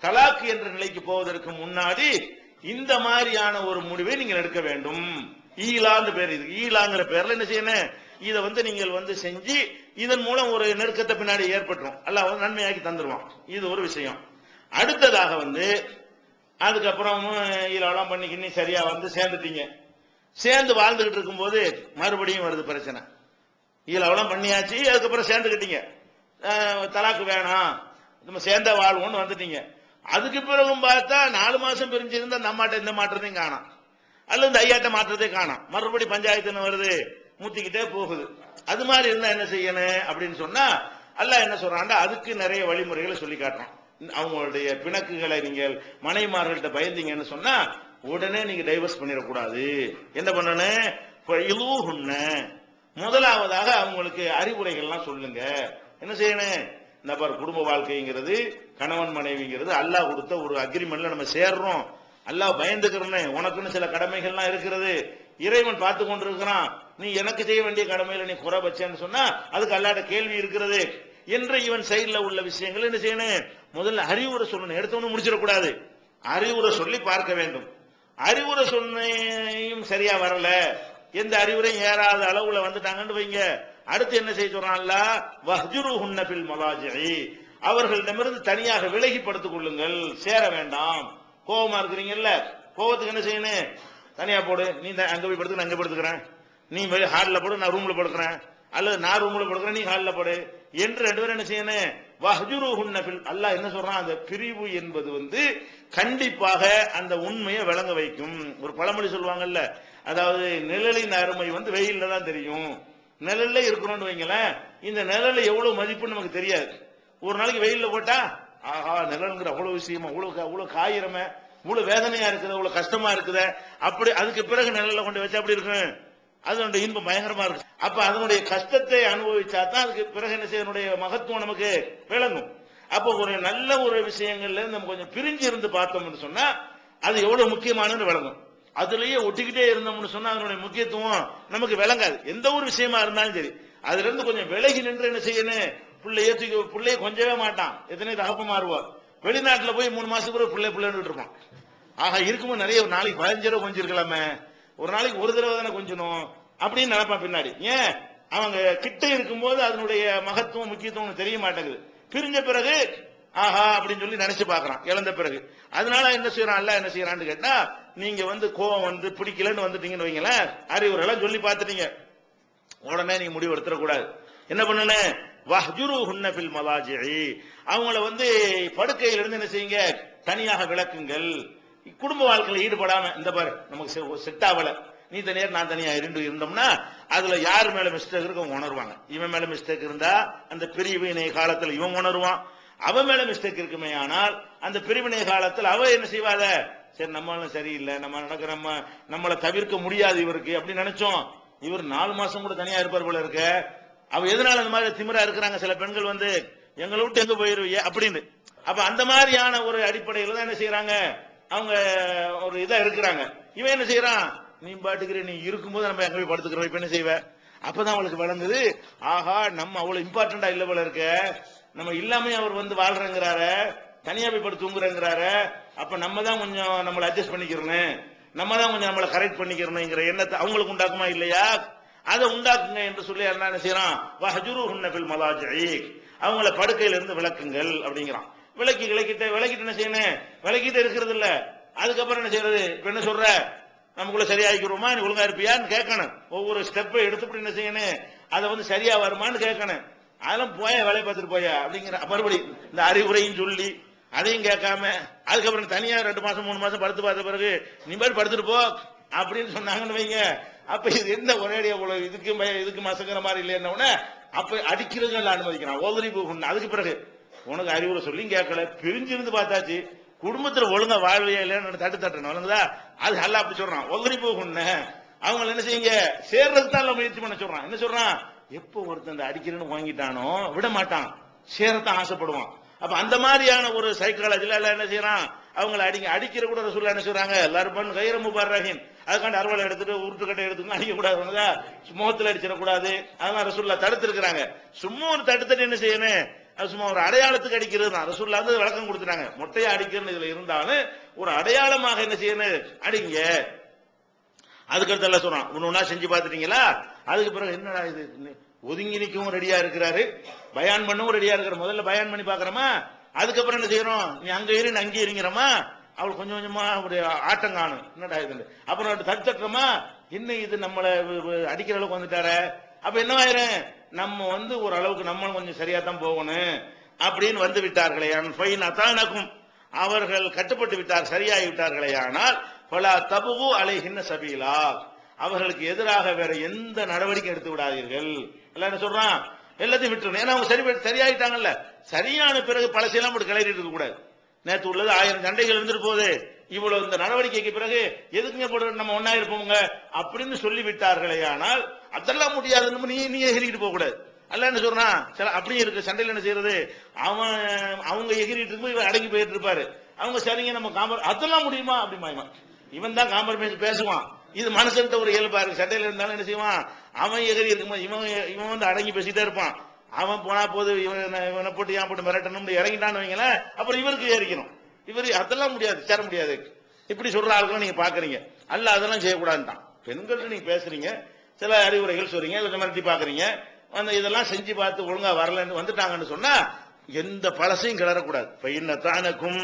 தலாக் என்ற நிலைக்கு போவதற்கு முன்னாடி இந்த மாதிரியான ஒரு முடிவை நீங்கள் எடுக்க வேண்டும். ஈலான்னு பேர், இது ஈலாங்கிற பேர்ல என்ன செய்யணும், இதை வந்து நீங்கள் வந்து செஞ்சு இதன் மூலம் ஒரு நெருக்கத்தை பின்னாடி ஏற்பட்டுரும், அல்லாஹ் வந்து நன்மையாக்கி தந்துருவான். இது ஒரு விஷயம். அடுத்ததாக வந்து அதுக்கப்புறம் ஈலாம் பண்ணிக்கின்னு சரியா வந்து சேர்ந்துட்டீங்க. சேர்ந்து வாழ்ந்துகிட்டு இருக்கும்போது மறுபடியும் வருது பிரச்சனை. ஈலாம் பண்ணியாச்சு, அதுக்கப்புறம் சேர்ந்துக்கிட்டீங்க, தலாக்கு வேணாம் நம்ம சேர்ந்த வாழ்வோன்னு வந்துட்டீங்க. அதுக்கு பிறகும் பார்த்தா 4 மாசம் பிரிஞ்சிருந்தா அந்த அம்மாட்ட இந்த மாற்றத்தையும் காணாம், அல்லது இந்த ஐயாட்ட மாற்றத்தை காணாம், மறுபடி பஞ்சாயத்து வருது, மூத்திக்கிட்டே போகுது. அது மாதிரி இருந்தா என்ன செய்யணும் அப்படின்னு சொன்னா அல்லாஹ் என்ன சொல்றான்டா, அதுக்கு நிறைய வழிமுறைகளை சொல்லி காட்டுறான். அவங்களுடைய பிணக்குகளை நீங்கள் மனைவிமார்கள்ட்ட பயந்தீங்கன்னு சொன்னா உடனே நீங்க டைவர்ஸ் பண்ணிடக்கூடாது. என்ன பண்ணணும், முதலாவதாக அவங்களுக்கு அறிவுரைகள்லாம் சொல்லுங்க. என்ன செய்யணும், இந்த பாரு குடும்ப வாழ்க்கைங்கிறது கணவன் மனைவிங்கிறது அல்லாஹ் கொடுத்த ஒரு அக்ரிமெண்ட்ல நம்ம சேர்றோம், அல்லாஹ் பயந்துக்கிறேன்னு உனக்குன்னு சில கடமைகள்லாம் இருக்கிறது, இறைவன் பார்த்து கொண்டிருக்கிறான், நீ எனக்கு செய்ய வேண்டிய கடமையில நீ குறை வச்சேன்னு சொன்னா அதுக்கு அல்லாஹ்ட்ட கேள்வி இருக்கிறது என்று இவன் சைடுல உள்ள விஷயங்கள் என்ன செய்யணும், முதல்ல அறிவுரை சொல்லணும். எடுத்தவனு முடிச்சிடக்கூடாது, அறிவுரை சொல்லி பார்க்க வேண்டும். அறிவுரை சொன்னையும் சரியா வரல, எந்த அறிவுரையும் ஏறாத அளவுல வந்துட்டாங்கன்னு வைங்க, அடுத்து என்ன செய்ய சொல்றான்ல, வஹ்ஜுருஹுன்ன ஃபில் மலாஜிஇ, அவர்களிடமிருந்து தனியாக விலகி படுத்துக் கொள்ளுங்கள், சேர வேண்டாம். கோபமா இருக்கிறீங்கல்ல, கோபத்துக்கு என்ன செய்யணும், தனியா போடு, நீ அங்க போய் படுத்து நான் அங்க படுத்துக்கிறேன், நீ ஹால்ல போடு நான் ரூம்ல படுக்கிறேன், அல்லது நான் ரூம்ல படுக்கிறேன் நீ ஹால்ல போடு என்று 2 பேரும் என்ன செய்யணும், வஹ்ஜுருஹுன்ன ஃபில். அல்லாஹ் என்ன சொல்றான், அந்த பிரிவு என்பது வந்து கண்டிப்பாக அந்த உண்மையை விளங்க வைக்கும். ஒரு பழமொழி சொல்லுவாங்கல்ல, அதாவது நிழலின் அருமை வந்து வெயில்ல தான் தெரியும். நிழல்ல இருக்கணும்னு வைங்களேன், இந்த நிழல்ல எவ்வளவு மதிப்புன்னு நமக்கு தெரியாது. ஒரு நாளைக்கு வெயில்ல போட்டா ஆஹா நிழல்ங்கிற அவ்வளவு விஷயமா, அவ்வளவு காயிரமே, இவ்வளவு வேதனையா இருக்குது, இவ்வளவு கஷ்டமா இருக்குது, அப்படி அதுக்கு பிறகு நிழல்ல கொண்டு வச்சா அப்படி இருக்கும், அதனுடைய இன்பம் பயங்கரமா இருக்கு. அப்ப அதனுடைய கஷ்டத்தை அனுபவிச்சா தான் அதுக்கு பிறகு என்ன செய்ய மகத்துவம் நமக்கு விளங்கும். அப்போ ஒரு நல்ல ஒரு விஷயங்கள்ல நம்ம கொஞ்சம் பிரிஞ்சு இருந்து பார்த்தோம்னு சொன்னா அது எவ்வளவு முக்கியமானது விளங்கும். அதுலயே ஒட்டிக்கிட்டே இருந்தோம்னு சொன்னா அதனுடைய முக்கியத்துவம் நமக்கு விளங்காது. எந்த ஒரு விஷயமா இருந்தாலும் சரி, அதுல இருந்து கொஞ்சம் விலகி நின்று என்ன செய்யணும், பிள்ளைய கொஞ்சவே மாட்டான். எத்தனை தகப்ப மாறுவார், வெளிநாட்டுல போய் 3 மாசத்துக்கு பிள்ளைன்னு இருப்பான். ஆக இருக்கும்போது நிறைய ஒரு நாளைக்கு 15 ரூபா கொஞ்சம் இருக்கலாமே, ஒரு நாளைக்கு ஒரு தடவை தானே கொஞ்சணும் அப்படின்னு நினைப்பான் பின்னாடி. ஏன், அவங்க கிட்ட இருக்கும்போது அதனுடைய மகத்துவம் முக்கியத்துவம் தெரிய மாட்டேங்குது. பிரிஞ்ச பிறகு ஆஹா அப்படின்னு சொல்லி நினைச்சு பாக்குறான் இழந்த பிறகு. அதனால என்ன செய்யறான், அல்ல என்ன செய்யறான்னு கேட்டா, நீங்க வந்து கோவம் வந்து பிடிக்கலன்னு வந்துட்டீங்கன்னு வைங்களேன், அறிவுரைலாம் சொல்லி பார்த்துட்டீங்க, உடனே நீங்க முடிவு எடுத்துடக்கூடாது. என்ன பண்ணணும், வஹ்ஜுருஹுன்ன ஃபில் மலாஜிஇ, அவங்கள வந்து படுக்கையில இருந்து என்ன செய்யுங்க, தனியாக விளக்குங்கள். குடும்ப வாழ்க்கையில ஈடுபடாம, இந்த பாரு நமக்கு செட் ஆகல, நீ தனியா நான் தனியா இருந்தோம்னா அதுல யார் மேல மிஸ்டேக் இருக்கு அவங்க உணர்வாங்க. இவன் மேல மிஸ்டேக் இருந்தா அந்த பிரிவினை காலத்துல இவன் உணர்வான், அவன் மேல மிஸ்டேக் இருக்குமே ஆனால் அந்த பிரிவினை காலத்தில் அவ என்ன செய்வாத, சரி நம்மளும் சரியில்லை, நம்மளை தவிர்க்க முடியாது இவருக்கு அப்படின்னு நினைச்சோம், இவர் 4 மாசம் கூட தனியா இருப்பார் போல இருக்க, அவ எதனால அந்த மாதிரி திமிரா இருக்கிறாங்க சில பெண்கள் வந்து, எங்களை விட்டு எங்க போயிருவீங்க அப்படின்னு. அப்ப அந்த மாதிரியான ஒரு அடிப்படையில தான் என்ன செய்யறாங்க, அவங்க ஒரு இதா இருக்கிறாங்க. இவன் என்ன செய்யறான், நீ பாட்டுக்கிற, நீ இருக்கும்போது நம்ம எங்க போய் படுத்துக்கிறோம், இப்ப என்ன செய்வ, அப்பதான் அவளுக்கு விளங்குது, ஆஹா நம்ம அவ்வளவு இம்பார்ட்டண்டா இல்ல போல இருக்க, நம்ம இல்லாமே அவர் வந்து வாழ்றங்கிறாரு, தனியா போய் படுத்து தூங்குறேங்கிறாரு, அப்ப நம்ம தான் கொஞ்சம் நம்மளை அட்ஜஸ்ட் பண்ணிக்கிறோம், நம்ம தான் கொஞ்சம் நம்மளை கரெக்ட் பண்ணிக்கிறோம்ங்கிற எண்ணத்தை அவங்களுக்கு உண்டாக்குமா இல்லையா? அதை உண்டாக்குங்க என்று சொல்லி என்ன செய்யறான், வஹஜுருஹுன்ன ஃபில் மலாஜிஇ, அவங்கள படுக்கையில இருந்து விளக்குங்கள் அப்படிங்கிறான். விளக்கிட்டு என்ன செய்யணும், விளக்கிட்டு இருக்கிறது இல்ல, அதுக்கப்புறம் என்ன செய்யறது, இப்ப என்ன சொல்ற, நமக்குள்ள சரியாகிக்கிறோமா, நீ ஒழுங்கா இருப்பியான்னு கேட்கணும். ஒவ்வொரு ஸ்டெப்பை எடுத்துட்டு என்ன செய்யணும், அதை வந்து சரியா வருமானு கேட்கணும். அதெல்லாம் போய வேலையை பார்த்துட்டு போய அப்படிங்கிற மறுபடி இந்த அறிவுரையும் சொல்லி அதையும் கேட்காம அதுக்கப்புறம் தனியா 2 மாசம் 3 மாசம் படுத்து பார்த்த பிறகு நீ போய் படுத்துட்டு போ அப்படின்னு சொன்னாங்கன்னு வைங்க. அப்ப இது என்ன ஒரேடியா இதுக்கு மசங்கிற மாதிரி இல்லைன்னா அப்ப அடிக்கிறது அனுமதிக்கிறான். ஓதரி போகணும். அதுக்கு பிறகு உனக்கு அறிவுரை சொல்லி கேட்கல, பிரிஞ்சிருந்து பார்த்தாச்சு, குடும்பத்துல ஒழுங்கா வாழ்வையா இல்லைன்னு தட்டணும் வழங்குதா, அது அல்ல அப்படி சொல்றான். ஒதரி போகணும். அவங்க என்ன செய்யுங்க, சேர்றதுக்கு தான் முயற்சி பண்ண சொல்றான். என்ன சொல்றான், எப்போ ஒருத்தன் அடிக்கிறேன்னு வாங்கிட்டானோ விட மாட்டான், சேரத்தான் ஆசைப்படுவான். அப்ப அந்த மாதிரியான ஒரு சைக்காலஜில என்ன செய்யறான், அவங்களை அடிக்கிற கூட ரசூலுல்லாஹ் என்ன சொல்றாங்க, எல்லாரும் கைர முபர்ரஹின், அதுக்காண்டி அறுவலை எடுத்துட்டு உருட்டுக்கட்டை எடுத்துக்கணும், அடிக்க கூடாது, முகத்தில் அடிச்சிடக்கூடாது, அதெல்லாம் ரசூலுல்லாஹ் தடுத்து இருக்கிறாங்க. சும்மா ஒரு தடுத்துட்டு என்ன செய்யணும், சும்மா ஒரு அடையாளத்துக்கு அடிக்கிறது தான். ரசூலுல்லாஹ் வந்து விளக்கம் கொடுத்துட்டாங்க, மொட்டையா அடிக்கிறது இதுல இருந்தாலும் ஒரு அடையாளமாக என்ன செய்யணும், அடிங்க. அதுக்கடுத்து எல்லாம் சொல்றான், ஒன்னா செஞ்சு பார்த்துட்டீங்களா, அதுக்கு பிறகு என்னடா இது, ஒதுங்கி நிற்கவும் ரெடியா இருக்கிறாரு, பயான் பண்ணவும் ரெடியா இருக்கிற, முதல்ல பயான் பண்ணி பாக்குறோமா, அதுக்கப்புறம் என்ன செய்யறோம், நீ அங்க ஏறி அங்கே இருங்கிறமா, அவள் கொஞ்சம் கொஞ்சமா ஒரு ஆட்டம் காணும், என்னடா இது, அப்புறம் தடுத்துறோமா, என்ன இது நம்மளை அடிக்கிற அளவுக்கு வந்துட்டார, அப்ப என்னவாயிரும், நம்ம வந்து ஒரு அளவுக்கு நம்மளும் கொஞ்சம் சரியா தான் போகணும் அப்படின்னு வந்து விட்டார்களே, அத்தானக்கும் அவர்கள் கட்டுப்பட்டு விட்டார், சரியாகி விட்டார்களே, ஆனால் பலா தபுகு அலைஹின்ன சபீலா, அவர்களுக்கு எதிராக வேற எந்த நடவடிக்கை எடுத்து விடாதீர்கள். என்ன சொல்றான், எல்லாத்தையும் விட்டுருணும். ஏன்னா அவங்க சரியாயிட்டாங்கல்ல, சரியான பிறகு பழசையெல்லாம் போட்டு கிளறிட்டு இருக்க கூடாது. நேற்று உள்ளது 1000 சண்டைகள் இருந்துட்டு போகுது, இவ்வளவு இந்த நடவடிக்கைக்கு பிறகு எதுக்குங்க போட்டு நம்ம ஒன்னா இருப்போங்க அப்படின்னு சொல்லி விட்டார்களே, ஆனால் அதெல்லாம் முடியாதுன்னு நீ எகிரிக்கிட்டு போக கூடாது. அல்ல என்ன சொல்றான், சில அப்படியே இருக்கு சண்டையில் என்ன செய்யறது, அவங்க எகிரிட்டு இருக்கும், இவன் அடங்கி போயிட்டு இருப்பாரு, அவங்க சரிங்க நம்ம அதெல்லாம் முடியுமா அப்படிமா, இவன் தான் காம்ப்ரமைஸ் பேசுவான். இது மனுஷன்ட்ட ஒரு இயல்பா இருக்கு. சண்டையில இருந்தாலும் என்ன செய்வான், அவன் எதிரி இருக்கும்போது இவன் வந்து அடங்கி பேசிட்டே இருப்பான். அவன் போனா போது இவனை போட்டு ஏன் போட்டு மிரட்டணும் இறங்கிட்டான்னு வைங்களேன், அப்புறம் இவருக்கு ஏறிக்கணும். இவரு அதெல்லாம் முடியாது, சேர முடியாது. இப்படி சொல்ற ஆளுகளும் நீங்க பாக்குறீங்க. அல்ல அதெல்லாம் செய்யக்கூடாதுதான். பெண்கள் நீங்க பேசுறீங்க, சில அறிவுரைகள் சொல்றீங்க, மிரட்டி பாக்குறீங்க, இதெல்லாம் செஞ்சு பார்த்து ஒழுங்கா வரலன்னு வந்துட்டாங்கன்னு சொன்னா எந்த பழசையும் கிளறக்கூடாது. பையனத்தானக்கும்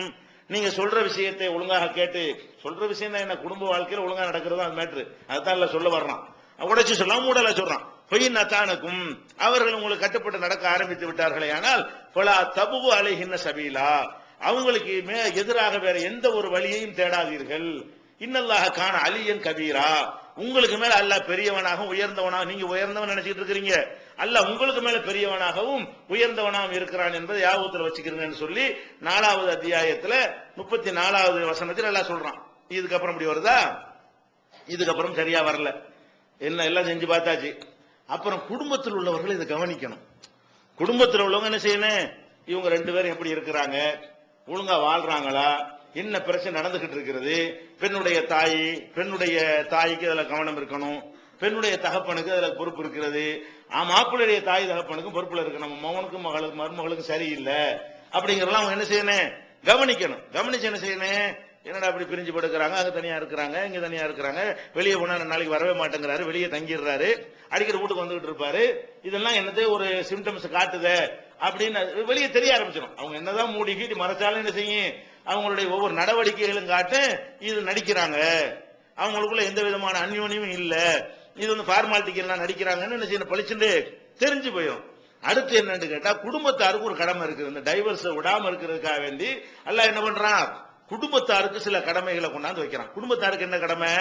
நீங்க சொல்ற விஷயத்தை ஒழுங்காக கேட்டு, சொல்ற விஷயம் தான் என்ன, குடும்ப வாழ்க்கையில் ஒழுங்கா நடக்கிறது அது மேட்ரு, அதுதான் சொல்ல வர்றான். உடைச்சு சொல்லாம் மூடல சொல்றான். பையனத்தானக்கும் அவர்கள் உங்களுக்கு கட்டுப்பட்டு நடக்க ஆரம்பித்து விட்டார்களே, ஆனால் பலா தபுகு அலைஹின்ன சபீலா, அவங்களுக்கு எதிராக வேற எந்த ஒரு வழியையும் தேடாதீர்கள். இன்னல்லாஹ கான அலியன் கபீரா, உங்களுக்கு மேல அல்லாஹ் பெரியவனாகவும் உயர்ந்தவனாக, நீங்க உயர்ந்தவன் நினைச்சிட்டு இருக்கிறீங்க, அல்லாஹ் உங்களுக்கு மேல பெரியவனாகவும் உயர்ந்தவனாகவும் இருக்கிறான் என்பதை யாபகத்தில் வச்சுக்கிறீங்கன்னு சொல்லி 4வது அத்தியாயத்துல 34வது வசனத்தில் எல்லாம் சொல்றான். இதுக்கப்புறம் இப்படி வருதா, இதுக்கப்புறம் சரியா வரல, என்ன எல்லாம் செஞ்சு பார்த்தாச்சு. அப்புறம் குடும்பத்தில் உள்ளவர்கள் இதை கவனிக்கணும். குடும்பத்தில் உள்ளவங்க என்ன செய்யணும், இவங்க 2 பேரும் எப்படி இருக்கிறாங்க, ஒழுங்கா வாழ்றாங்களா, என்ன பிரச்சனை நடந்துகிட்டு இருக்கிறது, பெண்ணுடைய தாய்க்கு அதுல கவனம் இருக்கணும், பெண்ணுடைய தகப்பனுக்கு அதுல பொறுப்பு இருக்கிறது, மாப்பிள்ளைய தாய் தகப்பனுக்கும் பொறுப்புல இருக்கு, நம்ம மகனுக்கும் மருமகளுக்கும் சரியில்லை அப்படிங்கறதெல்லாம் அவங்க என்ன செய்யணும், கவனிக்கணும். கவனிச்சு என்ன செய்யணும், என்னடா அப்படி பிரிஞ்சு படுக்கிறாங்க, அங்க தனியா இருக்கிறாங்க, இங்க தனியா இருக்கிறாங்க, வெளியே போனா நாளைக்கு வரவே மாட்டேங்கிறாரு, வெளியே தங்கிடுறாரு, அடிக்கிற வீட்டுக்கு வந்துகிட்டு இருப்பாரு, இதெல்லாம் என்னதே ஒரு சிம்டம்ஸ் காட்டுது அப்படின்னு வெளியே தெரிய ஆரம்பிச்சிடும். அவங்க என்னதான் மூடிக்கிட்டு மறைச்சாலும் என்ன செய்யும், அவங்களுடைய ஒவ்வொரு நடவடிக்கைகளும் காட்டு இது நடிக்கிறாங்க, அவங்களுக்குள்ள எந்த விதமான அந்யோன்யமும் இல்ல, இது வந்து ஃபார்மாலிட்டிக்கு எல்லாம் நடிக்கிறாங்கன்னு என்ன செய்யணும், பழிச்சுட்டு தெரிஞ்சு போயிடும். அடுத்து என்னன்னு கேட்டா, குடும்பத்தாருக்கு ஒரு கடமை இருக்குது. இந்த டைவர்ஸ் விடாம இருக்கிறதுக்காக வேண்டி அல்லாஹ் என்ன பண்றான், குடும்பத்தாருக்கு சில கடமைகளை கொண்டாந்து வைக்கிறான். குடும்பத்தாருக்கு என்ன கடமை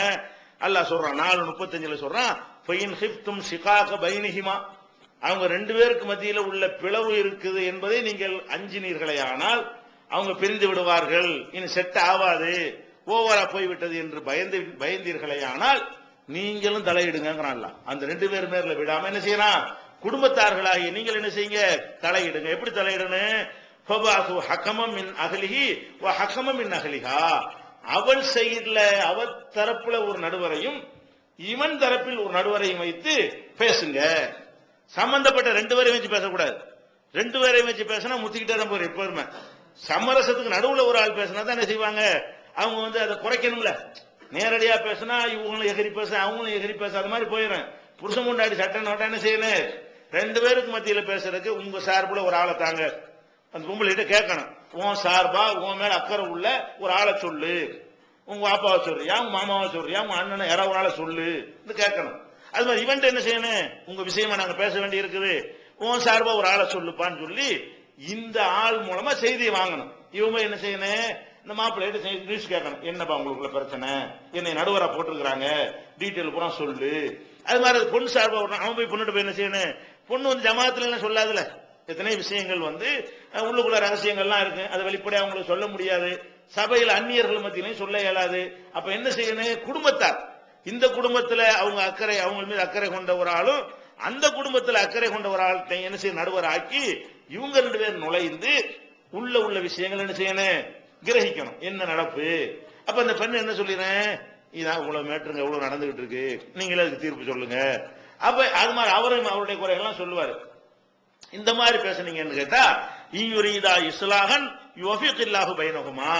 அல்லாஹ் சொல்றான், 4:35 சொல்றான், ஃபைன் ஹிஃப்தும் ஷிகாக பைனிஹிமா, அவங்க 2 பேருக்கு மத்தியில உள்ள பிளவு இருக்குது என்பதை நீங்கள் அஞ்சினீர்களே, ஆனால் அவங்க பிரிந்து விடுவார்கள், இனி செட் ஆகாது, ஓவரா போய்விட்டது என்று பயந்தீர்களே, ஆனால் நீங்களும் தலையிடுங்கிறான். அந்த 2 பேர் மேல விடாம என்ன செய்யலாம், குடும்பத்தார்களாகி நீங்கள் என்ன செய்யுங்க, தலையிடுங்க. எப்படி தலையிடணும், அவள் சைடுல அவ தரப்புல ஒரு நடுவரையும் இவன் தரப்பில் ஒரு நடுவரையும் வைத்து பேசுங்க. சம்பந்தப்பட்ட ரெண்டு பேரையும் வச்சு பேசக்கூடாது. ரெண்டு பேரையும் வச்சு பேசினா முத்திக்கிட்டே தான் போற. எப்போதுமே சமரசத்துக்கு நடுவுல ஒரு ஆள் பேசினா தான் என்ன செய்வாங்க, அவங்க வந்து அதை குறைக்கணும்ல. நேரடியா பேசினா இவங்களும் எகிரி பேச அவங்களும் எகிரி பேச அது மாதிரி போயிடும். புருஷன் முன்னாடி சட்டை நோட்டா என்ன செய்யணும், ரெண்டு பேருக்கு மத்தியில பேசுறதுக்கு உங்க சார்புல ஒரு ஆளை தாங்க. அந்த பொம்பளைகிட்ட கேட்கணும், உன் சார்பா உன் மேல அக்கறை உள்ள ஒரு ஆளை சொல்லு. உங்க பாப்பாவை சொல்றியா, உங்க மாமாவை சொல்றியா, உங்க அண்ணனை யாராவது ஒரு ஆளை சொல்லு கேட்கணும். அது மாதிரி இவன்ட்டு என்ன செய்யணும், உங்க விஷயமா நாங்க பேச வேண்டி இருக்குது, உன் சார்பா ஒரு ஆளை சொல்லுப்பான்னு சொல்லி இந்த ஆள் மூலமா செய்தியை வாங்கணும். இவங்க என்ன செய்யணும், இந்த மாப்பிள்ளைகிட்ட நியூஸ் கேட்கணும், என்னப்பா உங்களுக்குள்ள பிரச்சனை, என்னை நடுவரா போட்டிருக்கிறாங்க, டீட்டெயில் பூரா சொல்லு. அது மாதிரி பொண்ணு சார்பா அவன் போய் பொண்ணுட்டு போய் என்ன செய்யணும், பொண்ணு வந்து ஜமாத்துல என்ன சொல்லாதுல, எத்தனை விஷயங்கள் வந்து உள்ளுக்குள்ள ரகசியங்கள்லாம் இருக்கு, அதை வெளிப்படையா அவங்களுக்கு சொல்ல முடியாது, சபையில் அந்நியர்கள் மத்தியிலையும் சொல்ல இயலாது. அப்ப என்ன செய்யணும், குடும்பத்தார், இந்த குடும்பத்துல அவங்க அக்கறை, அவங்க மீது அக்கறை கொண்ட ஒரு ஆளும் அந்த குடும்பத்துல அக்கறை கொண்ட ஒரு ஆள்கிட்ட என்ன செய்ய நடுவர் ஆக்கி இவங்க ரெண்டு பேரும் நுழைந்து உள்ள விஷயங்கள் என்ன செய்யணும், கிரகிக்கணும், என்ன நடப்பு. அப்ப அந்த பெண் என்ன சொல்லிடுறேன், இதான் இவ்வளவு மேட்டுருங்க, இவ்வளவு நடந்துகிட்டு இருக்கு, நீங்களே அதுக்கு தீர்ப்பு சொல்லுங்க. அப்ப அது மாதிரி அவரும் அவருடைய குறைகள்லாம் சொல்லுவாரு. இந்த மாதிரி பேசுனீங்கன்னு கேட்டா ஈயுரீதா இஸ்லாஹன் யுஃபிகில்லாஹு பைனஹுமா,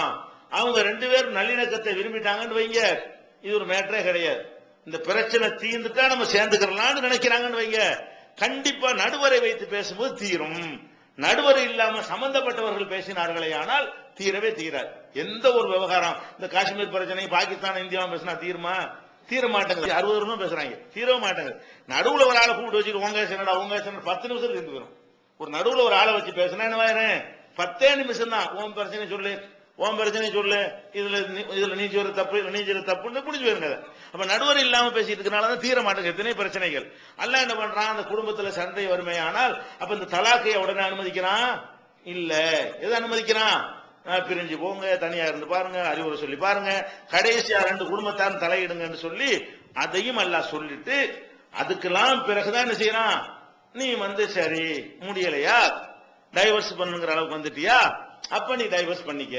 அவங்க ரெண்டு பேரும் நல்லிணக்கத்தை விரும்பிட்டாங்கன்னு வைங்க, இது ஒரு மேட்டரே கிடையாது. இந்த பிரச்சனை தீர்ந்துட்டா நம்ம சேர்ந்துக்கிறலாம்னு நினைக்கிறாங்கன்னு வைங்க, கண்டிப்பா நடுவரை வைத்து பேசும்போது தீரும். நடுவர் இல்லாம சம்பந்தப்பட்டவர்கள் பேசினார்களே ஆனால் தீரவே தீராது. எந்த ஒரு விவகாரம், இந்த காஷ்மீர் பிரச்சனை பாகிஸ்தான் இந்தியாவும் பேசினா தீருமா, தீர மாட்டேங்குது. 60 வருஷம் பேசுறாங்க, தீரவே மாட்டேங்குது. நடுவுல ஒரு ஆளை கூப்பிட்டு வச்சுட்டு உங்க என்னடா உங்க 10 நிமிஷம் தீர்ந்து போயிடும். ஒரு நடுவுல ஒரு ஆளை வச்சு பேசினா என்ன, 10 நிமிஷம் தான். உன் பிரச்சனை சொல்லு, உன் பிரச்சனை சொல்லு, இதுல நீ சொல்ற தப்பு, நீ சொல்ற தப்புன்னு புடிச்சு போயிருங்க. அப்ப நடுவர் இல்லாம பேசிட்டு இருக்கனாலதான் தீர மாட்டேங்குது எத்தனை பிரச்சனைகள். அல்லாஹ் என்ன பண்றான், அந்த குடும்பத்துல சண்டை வறுமை ஆனால் அப்ப இந்த தலாக்கையை உடனே அனுமதிக்கிறான் இல்ல, எது அனுமதிக்கிறான், பிரிஞ்சு போங்க, தனியா இருந்து பாருங்க, அறிவுரை சொல்லி பாருங்க, கடைசியா 2 குடும்பத்தாரும் தலையிடுங்கன்னு சொல்லி அதையும் அல்லாஹ் சொல்லிட்டு அதுக்கெல்லாம் பிறகுதான் என்ன செய்யறான், நீ வந்து சரி முடியலையா, டைவர்ஸ் பண்ணுங்கிற அளவுக்கு வந்துட்டியா, அப்ப நீ டைவர்ஸ் பண்ணிக்க,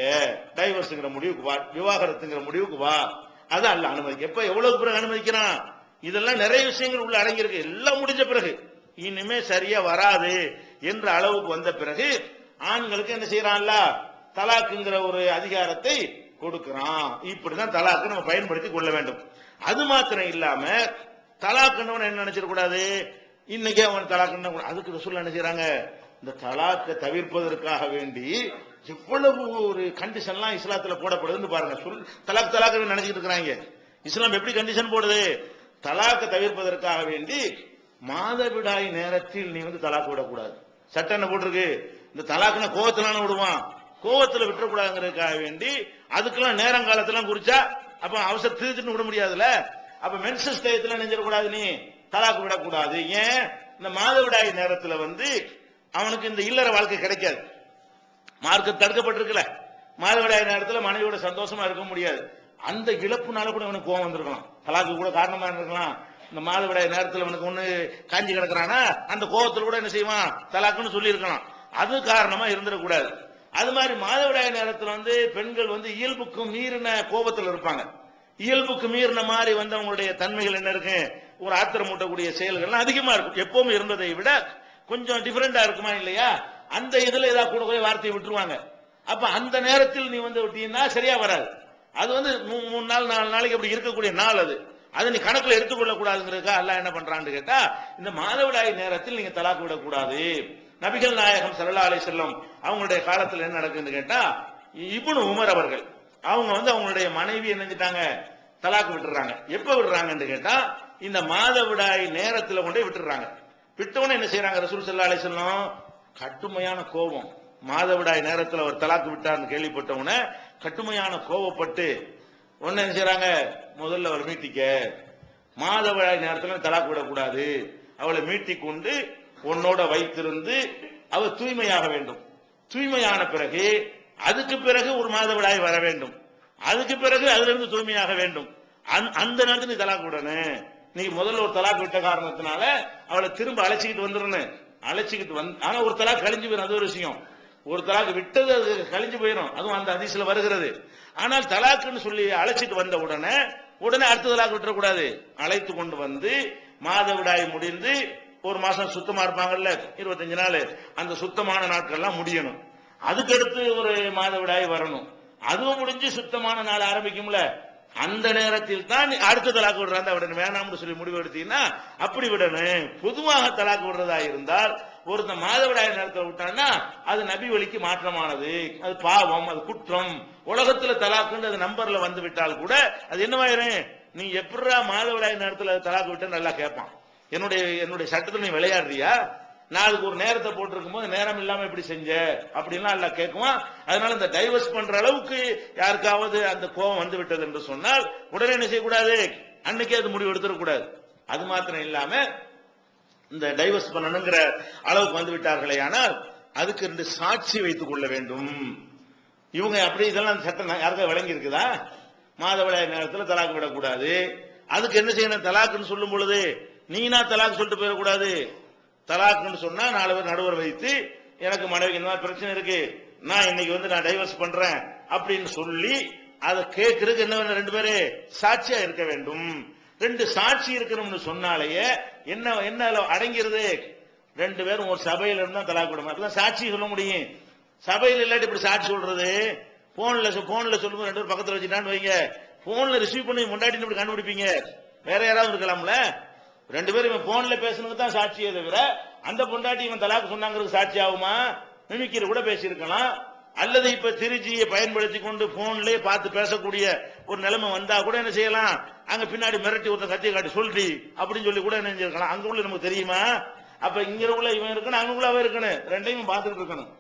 டைவர்ஸ்ங்கிற முடிவுக்கு வா, விவாகரத்துங்கிற முடிவுக்கு வா. அது அல்ல அனுமதிக்க. எப்ப எவ்வளவு பிறகு அனுமதிக்கிறான், இதெல்லாம் நிறைய விஷயங்கள் உள்ள அடங்கியிருக்கு. எல்லாம் முடிஞ்ச பிறகு இனிமே சரியா வராது என்ற அளவுக்கு வந்த பிறகு ஆண்களுக்கு என்ன செய்யறான்ல, தலாக்குங்கிற ஒரு அதிகாரத்தை கொடுக்கிறான். இப்படிதான் தலாக்கு நம்ம பயன்படுத்தி கொள்ள வேண்டும். அது மாத்திரம் இல்லாம தலாக்குன்னு என்ன நினைச்சிடக்கூடாது, இன்னைக்கு அவன் தலாக்கு, அதுக்கு ரசூல் என்ன செய்யறாங்க, இந்த தலாக்கை தவிர்ப்பதற்காக வேண்டி எவ்வளவு ஒரு கண்டிஷன்லாம் இஸ்லாத்துல போடப்படுதுன்னு பாருங்க. தலாக்கு நினைச்சிட்டு இருக்கிறாங்க. இஸ்லாம் எப்படி கண்டிஷன் போடுது, தலாக்கை தவிர்ப்பதற்காக வேண்டி மாதவிடாய் நேரத்தில் நீ வந்து தலாக்கு விடக்கூடாது. சட்டம் என்ன போட்டிருக்கு, இந்த தலாக்குன கோவத்திலான விடுவான், கோவத்துல விட்டுறக்கூடாதுங்கிறதுக்காக வேண்டி அதுக்கெல்லாம் நேரங்காலத்தெல்லாம் குறிச்சா அப்ப அவசர திருச்சிட்டு விட முடியாதுல்ல. அப்ப மென்சஸ் டயத்துல நெஞ்சிடக்கூடாது, நீ தலாக்கு விடக்கூடாது. ஏன், இந்த மாதவிடாய் நேரத்துல வந்து அவனுக்கு இந்த இல்லற வாழ்க்கை கிடைக்காது, மார்க்க தடுக்கப்பட்டிருக்கல. மாதவிடாய் நேரத்தில் மனைவியோட சந்தோஷமா இருக்க முடியாது. அந்த இழப்புனால கூட அவனுக்கு கோவம் வந்திருக்கலாம், தலாக்கு கூட காரணமா இருக்கலாம். இந்த மாதவிடாய் நேரத்தில் அவனுக்கு ஒண்ணு காஞ்சி கிடக்குறானா அந்த கோவத்தில் கூட என்ன செய்வான், தலாக்குன்னு சொல்லி இருக்கலாம். அது காரணமா இருந்துடக்கூடாது. அது மாதிரி மாதவிடாய் நேரத்தில் வந்து பெண்கள் வந்து இயல்புக்கு மீறின கோபத்தில் இருப்பாங்க. இயல்புக்கு மீறின மாதிரி வந்து அவங்களுடைய தன்மைகள் என்ன இருக்கு, ஒரு ஆத்திரம் மூட்டக்கூடிய செயல்கள் அதிகமா இருக்கும். எப்பவுமே இருந்ததை விட கொஞ்சம் டிஃபரெண்டா இருக்குமா இல்லையா, அந்த இதுல ஏதாவது கூட போய் வார்த்தையை விட்டுருவாங்க. அப்ப அந்த நேரத்தில் நீ வந்து விட்டீங்கன்னா சரியா வராது. அது வந்து 3 நாள் 4 நாளைக்கு அப்படி இருக்கக்கூடிய நாள், அதை நீ கணக்குல எடுத்துக்கொள்ள கூடாதுங்கிறதுக்கா அல்லாஹ் என்ன பண்றான்னு கேட்டா, இந்த மாதவிடாய் நேரத்தில் நீங்க தலாக்கு விடக்கூடாது. நபிகள் நாயகம் ஸல்லல்லாஹு அலைஹி வஸல்லம் அவங்களுடைய காலத்தில் என்ன நடக்குதுன்னு கேட்டா, இப்னு உமர் அவர்கள் அவங்க வந்து அவங்களுடைய மனைவி என்ன செஞ்சிட்டாங்க, தலாக்கு விட்டுறாங்க. எப்ப விடுறாங்கன்னு கேட்டா, இந்த மாதவிடாய் நேரத்தில் கொண்டே விட்டுறாங்க. விட்டவன என்ன செய்யறாங்க, ரசூல் ஸல்லல்லாஹு அலைஹி வஸல்லம் கட்டுமையான கோபம், மாதவிடாய் நேரத்தில் அவர் தலாக்கு விட்டார்னு கேள்விப்பட்டவன கட்டுமையான கோபப்பட்டு ஒன்னு என்ன செய்யறாங்க, முதல்ல அவர் மீட்டிக்க, மாதவிடாய் நேரத்தில் தலாக்கு விடக்கூடாது, அவளை மீட்டிக் கொண்டு உன்னோட வைத்திருந்து அவர் தூய்மையாக வேண்டும். தூய்மையான பிறகு அதுக்கு பிறகு ஒரு மாதவிடாய் வர வேண்டும், அதுக்கு பிறகு அதுல இருந்து தூய்மையாக வேண்டும். அந்த நேரத்தில் நீ தலாக்கு விடணும். நீ முதல்ல ஒரு தலாக்கு விட்ட காரணத்தினால அவளை திரும்ப அழைச்சிக்கிட்டு வந்துடணும். அழைச்சிக்கிட்டு வந்து ஆனா ஒரு தலாக்கு கழிஞ்சு போயிடும், அது ஒரு விஷயம். ஒரு தலாக்கு விட்டது அது கழிஞ்சு போயிடும், அதுவும் அந்த ஹதீஸ்ல வருகிறது. ஆனால் தலாக்குன்னு சொல்லி அழைச்சிட்டு வந்த உடனே உடனே அடுத்த தலாக் விட்டுறக்கூடாது. அழைத்து கொண்டு வந்து மாதவிடாய் முடிந்து ஒரு மாசம் சுத்தமா இருப்பாங்கல்ல 25 நாள், அந்த சுத்தமான நாட்கள்லாம் முடியணும். அதுக்கடுத்து ஒரு மாதவிடாய் வரணும். அதுவும் முடிஞ்சு சுத்தமான நாள் ஆரம்பிக்கும்ல, அந்த நேரத்தில் தான் அடுத்த தலாக்கு விடுறாங்க விடணும். வேணாம்னு சொல்லி முடிவு எடுத்தீங்கன்னா அப்படி விடணும். பொதுவாக தலாக்கு விடுறதா இருந்தால் ஒருத்த மாதவிடாய் நேரத்தில் விட்டான்னா அது நபி வழிக்கு மாற்றமானது, அது பாவம், அது குற்றம். உலகத்துல தலாக்குன்னு அது நம்பர்ல வந்து விட்டால் கூட அது என்னவாயிரும், நீ எப்படா மாதவிடாய் நேரத்தில் தலாக்கு விட்டு நல்லா கேட்பான். என்னுடைய சட்டத்தில் நீ விளையாடுறியா, நான் அதுக்கு ஒரு நேரத்தை போட்டிருக்கும் போது நேரம் இல்லாம எப்படி செஞ்ச அப்படின்லாம் எல்லாம் கேட்குவான். அதனால இந்த டைவர்ஸ் பண்ற அளவுக்கு யாருக்காவது அந்த கோபம் வந்து விட்டது என்று சொன்னால் உடனே என்ன செய்யக்கூடாது, அன்னைக்கே அது முடிவு எடுத்துடக்கூடாது. அது மாத்திரம் இல்லாம இந்த டைவர்ஸ் பண்ணணுங்கிற அளவுக்கு வந்து விட்டார்களே, ஆனால் அதுக்கு 2 சாட்சி வைத்துக் கொள்ள வேண்டும். இவங்க அப்படி இதெல்லாம் சட்டம் யாருக்கா விளங்கி இருக்குதா? மாதவிடாய் நேரத்தில் தலாக்கு விடக்கூடாது. அதுக்கு என்ன செய்யணும், தலாக்குன்னு சொல்லும் பொழுது நீனா தலாக்கு சொல்லிட்டு போயிடக்கூடாது. தலாக்குன்னு சொன்னா 4 பேர் நடுவர் வைத்து எனக்கு மனைவி இந்த மாதிரி பிரச்சனை இருக்கு, நான் இன்னைக்கு நான் டைவர்ஸ் பண்றேன் அப்படின்னு சொல்லி அதை கேட்கறதுக்கு என்ன 2 பேரு சாட்சியா இருக்க வேண்டும். 2 சாட்சி இருக்கணும்னு சொன்னாலேயே என்ன அடங்கிறது, 2 பேரும் ஒரு சபையில இருந்தா தலாக்கு விட மாட்டேன் சாட்சி சொல்ல முடியும். சபையில் இல்லாட்டி இப்படி சாட்சி சொல்றது, போன்ல சொல்லும்போது 2 பேர் பக்கத்துல வச்சுட்டான்னு வைங்க, போன்ல ரிசீவ் பண்ணி முன்னாடி இப்படி கண்டுபிடிப்பீங்க. வேற யாராவது இருக்கலாம்ல, 2 பேரும் இவன் போன்ல பேசணுக்கு தான் சாட்சியே தவிர அந்த பொண்டாட்டி இவன் தலாக்கு சொன்னாங்கிறது சாட்சி ஆகுமா? மிமிக்கிற கூட பேசியிருக்கலாம். அல்லது இப்ப திருச்சியை பயன்படுத்தி கொண்டு போன்லயே பார்த்து பேசக்கூடிய ஒரு நிலைமை வந்தா கூட என்ன செய்யலாம், அங்க பின்னாடி மிரட்டி ஒருத்தன் கத்தியை காட்டி சொல்றி அப்படின்னு சொல்லி கூட என்ன செஞ்சிருக்கலாம். அங்க உள்ள நமக்கு தெரியுமா? அப்ப இங்க உள்ள இவன் இருக்கணும், அங்க உள்ள அவன் இருக்கணும், 2யும் பார்த்துட்டு இருக்கணும்.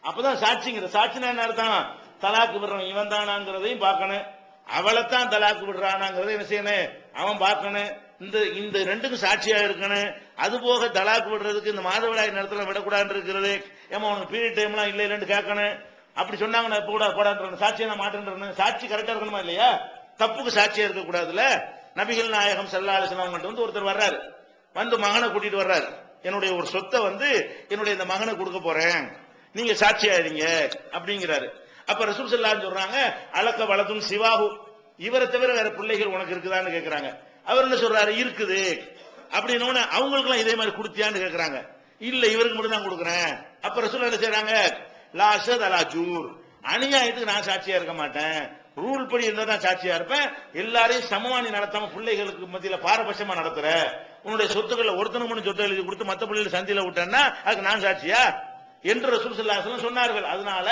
அப்பதான் சாட்சிங்கிற. சாட்சினா என்ன அர்த்தம், தலாக்கு விடுறவன் இவன் தானாங்கிறதையும் பார்க்கணும், அவளைத்தான் தலாக்கு விடுறானாங்கிறத என்ன செய்யணும், அவன் பார்க்கணும். இந்த 2க்கும் சாட்சியா இருக்கணும். அது போக தலாக்கு விடுறதுக்கு இந்த மாதவிடாய் நேரத்தில் விடக்கூடாது இருக்கிறது. ஏமா உனக்கு பீரியட் டைம்லாம் இல்லை இல்லைன்னு கேட்கணும். அப்படி சொன்னாங்கன்னா போடாது சாட்சியை நான் மாட்டேன். சாட்சி கரெக்டா இருக்கணுமா இல்லையா? தப்புக்கு சாட்சியா இருக்கக்கூடாதுல. நபிகள் நாயகம் ஸல்லல்லாஹு அலைஹி வஸல்லம் ஒருத்தர் வர்றாரு, வந்து மகனை கூட்டிட்டு வர்றாரு. என்னுடைய ஒரு சொத்தை என்னுடைய இந்த மகனை கொடுக்க போறேன், நீங்க சாட்சியா இருங்க அப்படிங்கிறாரு. அப்ப ரசூல் ஸல்லல்லாஹு அலைஹி வஸல்லம் சொல்றாங்க, அலக்க வலதும் சிவாஹு, இவரை தவிர வேற பிள்ளைகள் உனக்கு இருக்குதான்னு கேட்கிறாங்க. அவர் என்ன சொல்றாரு, இருக்குது அப்படின்னு. அவங்களுக்கு எல்லாம் இதே மாதிரி கொடுத்தியான்னு கேட்கிறாங்க. இல்ல இவருக்கு மட்டும் தான் கொடுக்குறேன். அப்ப ரசூல் என்ன செய்றாங்க, லா அஷஹது அலா ஜூர், அநியாயத்துக்கு நான் சாட்சியா இருக்க மாட்டேன், ரூல் படி இருந்தா தான் சாட்சியா இருப்பேன். எல்லாரையும் சமமானி நடத்தாம பிள்ளைகளுக்கு மத்தியில பாரபட்சமா நடத்துற, உன்னுடைய சொத்துக்களை ஒருத்தனுக்கு மட்டும் சொத்தை எழுதி கொடுத்து மத்த பிள்ளைகளை சந்தியில விட்டேன்னா அதுக்கு நான் சாட்சியா என்று ரசூல் ஸல்லல்லாஹு அலைஹி வஸல்லம் சொன்னார்கள். அதனால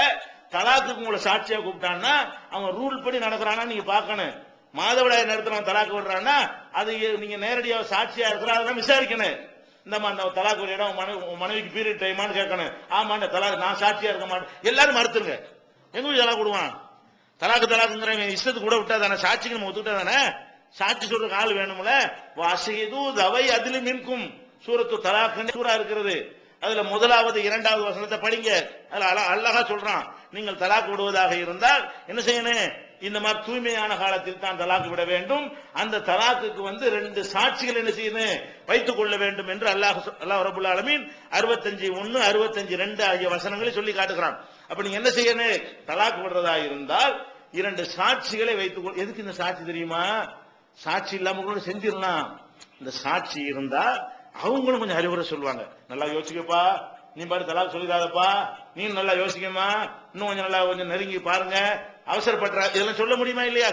தலாக்குக்கு உங்களை சாட்சியா கூப்பிட்டான்னா அவன் ரூல் படி நடக்கிறானா நீங்க பாக்கணும். மாதவிடாய் நேரத்தில் அவன் தலாக்கு விடுறான்னா அது நீங்க நேரடியாக சாட்சியா இருக்கிறா, அதெல்லாம் விசாரிக்கணும். இந்த தலாக்கு ஒரு இடம் மனைவிக்கு பீரியட் டைமான்னு கேட்கணும். ஆமா இந்த தலாக்கு நான் சாட்சியா இருக்க மாட்டேன், எல்லாரும் மறுத்துருங்க. எங்க போய் தலாக்கு விடுவான்? தலாக்குங்கிற இஷ்டத்துக்கு கூட விட்டா தானே, சாட்சிக்கு நம்ம ஒத்துக்கிட்டா தானே. சாட்சி சொல்றதுக்கு ஆள் வேணும்ல. வாசிது தவை அதில் மின்கும் சூரத்து தலாக்கு சூரா இருக்கிறது. அதுல 1வது 2வது வசனத்தை படிங்க. அதுல அழகா சொல்றான், நீங்கள் தலாக்கு விடுவதாக இருந்தால் என்ன செய்யணும், இந்த மாதிரி தூய்மையான காலத்தில் தான் தலாக்கு விட வேண்டும். அந்த தலாக்குக்கு 2 சாட்சிகள் என்ன செய்யணும், வைத்துக் கொள்ள வேண்டும் என்று அல்லாஹ் ரப்பல் ஆலமீன் 65:1 65:2 ஆகிய வசனங்களை சொல்லி காட்டுகிறான். அப்ப நீங்க என்ன செய்யணும், தலாக்கு விடுறதா இருந்தால் 2 சாட்சிகளை வைத்துக் கொள்ள. எதுக்கு இந்த சாட்சி தெரியுமா? சாட்சி இல்லாம கூட செஞ்சிடலாம். இந்த சாட்சி இருந்தா அவங்களும் கொஞ்சம் அறிவுரை சொல்லுவாங்க. நல்லா யோசிக்கப்பா, நீ பாரு தலாக்கு சொல்லிடாதப்பா, நீ நல்லா யோசிக்கமா, இன்னும் கொஞ்சம் நெருங்கி பாருங்க, அவசரப்பட்ட இதெல்லாம் சொல்ல முடியுமா இல்லையா?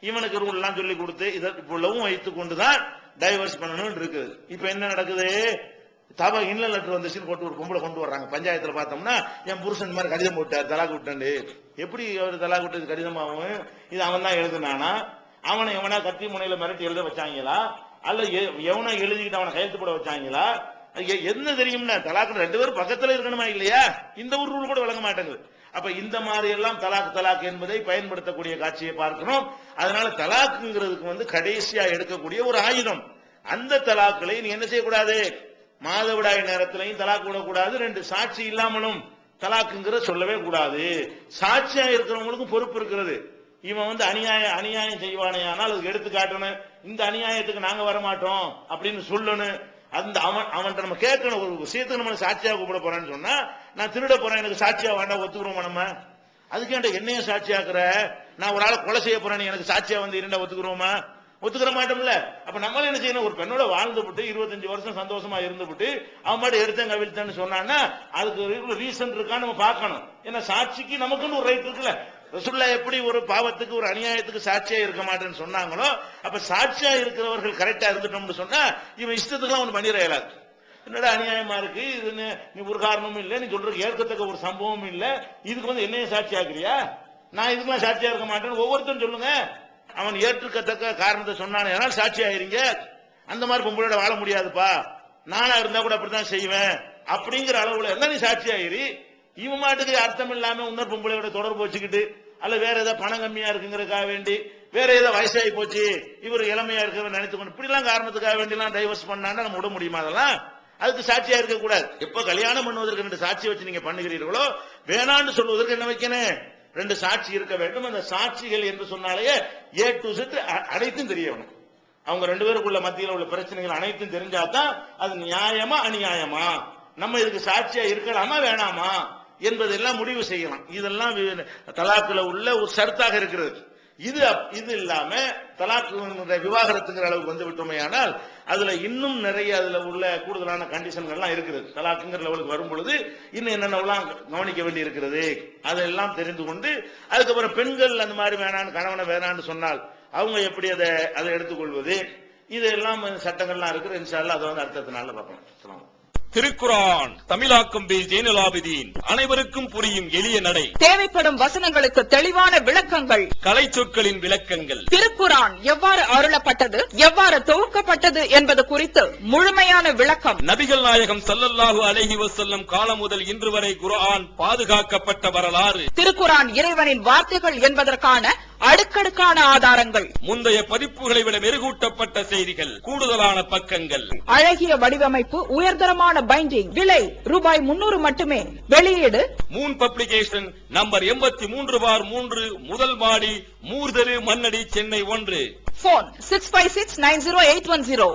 இவனுக்கு ரூல் எல்லாம் சொல்லி கொடுத்து இதற்குள்ளவும் வைத்துக் கொண்டுதான் டைவர்ஸ் பண்ணணும் இருக்குது. இப்ப என்ன நடக்குது, இல்ல லெட்டர் வந்துச்சுன்னு ஒரு பொம்பளை கொண்டு வர்றாங்க. பஞ்சாயத்துல பார்த்தோம்னா என் புருஷன் மாதிரி கடிதம் போட்டார், தலாக்கு விட்டாண்டு. எப்படி அவர் தலாக்கு விட்டது கடிதமாகவும், இது அவன் தான் எழுதுனானா, அவனை எவனா கத்தி முனையில மிரட்டி எழுத வச்சாங்களா, அல்ல எவனா எழுதிக்கிட்டு அவனை கையெழுத்து போட வச்சாங்களா, என்ன தெரியும்னா தலாக்கு 2 பேரும் பக்கத்துல இருக்கணுமா இல்லையா? இந்த ஒரு ரூல் கூட வழங்க மாட்டேங்குது. அப்ப இந்த மாதிரி எல்லாம் தலாக் என்பதை பயன்படுத்தக்கூடிய காட்சியை பார்க்கணும். அதனால தலாக்குங்கிறதுக்கு கடைசியா எடுக்கக்கூடிய ஒரு ஆயுதம். அந்த தலாக்களை நீ என்ன செய்யக்கூடாது, மாதவிடாய் நேரத்திலையும் தலாக்கு விடக்கூடாது, 2 சாட்சி இல்லாமலும் தலாக்குங்கிற சொல்லவே கூடாது. சாட்சியா இருக்கிறவங்களுக்கும் பொறுப்பு இருக்கிறது. இவன் அநியாயம் செய்வானே, ஆனால் அதுக்கு எடுத்து காட்டணும், இந்த அநியாயத்துக்கு நாங்க வரமாட்டோம் அப்படின்னு சொல்லணும். அந்த அவன் நம்ம கேட்கணும், ஒரு விஷயத்துக்கு நம்ம சாட்சியா கூப்பிட போறேன்னு சொன்னா, நான் திருட போறேன் எனக்கு சாட்சியா வேண்டாம் ஒத்துக்கிறோம் நம்ம. அதுக்கு என்னையும் சாட்சியாக்குற, நான் ஒரு ஆளை கொலை செய்ய போறேன் எனக்கு சாட்சியா இரண்டா ஒத்துக்கிறோமா? ஒத்துக்கிற மாட்டோம்ல. அப்ப நம்மள என்ன செய்யணும்? ஒரு பெண்ணோட வாழ்ந்துவிட்டு 25 வருஷம் சந்தோஷமா இருந்துவிட்டு அவன் மாட்டு எடுத்தேன் கவிழ்த்தேன்னு சொன்னான்னா அதுக்கு ரீசன் இருக்கான்னு நம்ம பார்க்கணும். ஏன்னா சாட்சிக்கு நமக்குன்னு ஒரு ரைட் இருக்குல்ல. ரசூலுல்லாஹ் எப்படி ஒரு பாவத்துக்கு ஒரு அநியாயத்துக்கு சாட்சியா இருக்க மாட்டேன்னு சொன்னாங்களோ, அப்ப சாட்சியா இருக்கிறவர்கள் கரெக்டா இருந்துட்டோம்னு சொன்னா இவன் இஷ்டத்துக்கு அவன் பண்ணிட இயலாது. என்னடா அநியாயமா இருக்கு இது, நீ ஒரு காரணமும் இல்ல, நீ சொல்றதுக்கு ஏற்கத்தக்க ஒரு சம்பவம் இல்ல, இதுக்கு என்னைய சாட்சி ஆக்குறியா, நான் இதுக்கெல்லாம் சாட்சியா இருக்க மாட்டேன்னு ஒவ்வொருத்தரும் சொல்லுங்க. அவன் ஏற்றுக்கத்தக்க காரணத்தை சொன்னானே சாட்சி ஆயிருங்க. அந்த மாதிரி பொம்பளோட வாழ முடியாதுப்பா, நானா இருந்தா கூட அப்படித்தான் செய்வேன் அப்படிங்கிற அளவுல இருந்தா நீ சாட்சி ஆயிரு. இவன் மாட்டுக்கு அர்த்தம் இல்லாம இன்னொரு பொம்பளையோட தொடர்பு வச்சுக்கிட்டு அல்ல வேற ஏதாவது பணம் கம்மியா இருக்குங்கிறதுக்காக வேண்டி, வேற ஏதாவது வயசாகி போச்சு இவர் இளமையா இருக்க நினைத்து கொண்டு இப்படி எல்லாம் காரணத்துக்காக வேண்டி எல்லாம் டைவர்ஸ் பண்ணான்னா நம்ம விட முடியுமா? அதெல்லாம் அதுக்கு சாட்சியா இருக்க கூடாது. எப்ப கல்யாணம் பண்ணுவதற்கு 2 சாட்சி வச்சு நீங்க பண்ணுகிறீர்களோ, வேணான்னு சொல்வதற்கு என்ன வைக்கணும்? 2 சாட்சி இருக்க வேண்டும். அந்த சாட்சிகள் என்று சொன்னாலே A to Z அனைத்தும் தெரியணும். அவங்க 2 பேருக்குள்ள மத்தியில் உள்ள பிரச்சனைகள் அனைத்தும் தெரிஞ்சாதான் அது நியாயமா அநியாயமா, நம்ம இதுக்கு சாட்சியா இருக்கலாமா வேணாமா என்பதெல்லாம் முடிவு செய்யலாம். இதெல்லாம் தலாக்குல உள்ள ஒரு ஷர்த்தாக இருக்கிறது. இது இல்லாம தலாக்கு விவாகரத்துங்கிற அளவுக்கு வந்து விட்டோமே ஆனால் அதுல இன்னும் நிறைய அதுல உள்ள கூடுதலான கண்டிஷன்கள்லாம் இருக்கிறது. தலாக்குங்கிற லெவலுக்கு வரும் பொழுது இன்னும் என்னென்னலாம் கவனிக்க வேண்டி இருக்கிறது அதெல்லாம் தெரிந்து கொண்டு அதுக்கப்புறம் பெண்கள் அந்த மாதிரி வேணான்னு கணவனை வேணான்னு சொன்னால் அவங்க எப்படி அதை எடுத்துக்கொள்வது, இதெல்லாம் சட்டங்கள்லாம் இருக்குது. இன்ஷா அல்லாஹ் அதை வந்து அடுத்த நாள்ல பார்க்கலாம். திருக்குரான் தமிழாக்கம் பி ஜெயினுலாபிதீன். அனைவருக்கும் புரியும் எளிய நடை. தேவைப்படும் வசனங்களுக்கு தெளிவான விளக்கங்கள். கலை சொற்களின் விளக்கங்கள். திருக்குரான் எவ்வாறு அருளப்பட்டது, எவ்வாறு தொகுக்கப்பட்டது என்பது குறித்து முழுமையான விளக்கம். நபிகள் நாயகம் ஸல்லல்லாஹு அலைஹி வஸல்லம் காலம் முதல் இன்று வரை குர்ஆன் பாதுகாக்கப்பட்ட வரலாறு. திருக்குரான் இறைவனின் வார்த்தைகள் என்பதற்கான அடுக்கடுக்கான ஆதாரங்கள். முந்தைய பதிப்புகளை விட மெருகூட்டப்பட்ட செய்திகள், கூடுதலான பக்கங்கள், அழகிய வடிவமைப்பு, உயர்தரமான பைண்டிங். விலை ரூபாய் 300 மட்டுமே. வெளியீடு மூன் பப்ளிகேஷன், நம்பர் 83/3, முதல் மாடி, மூர்தரு, மண்ணடி, சென்னை 1. போன் 65690810.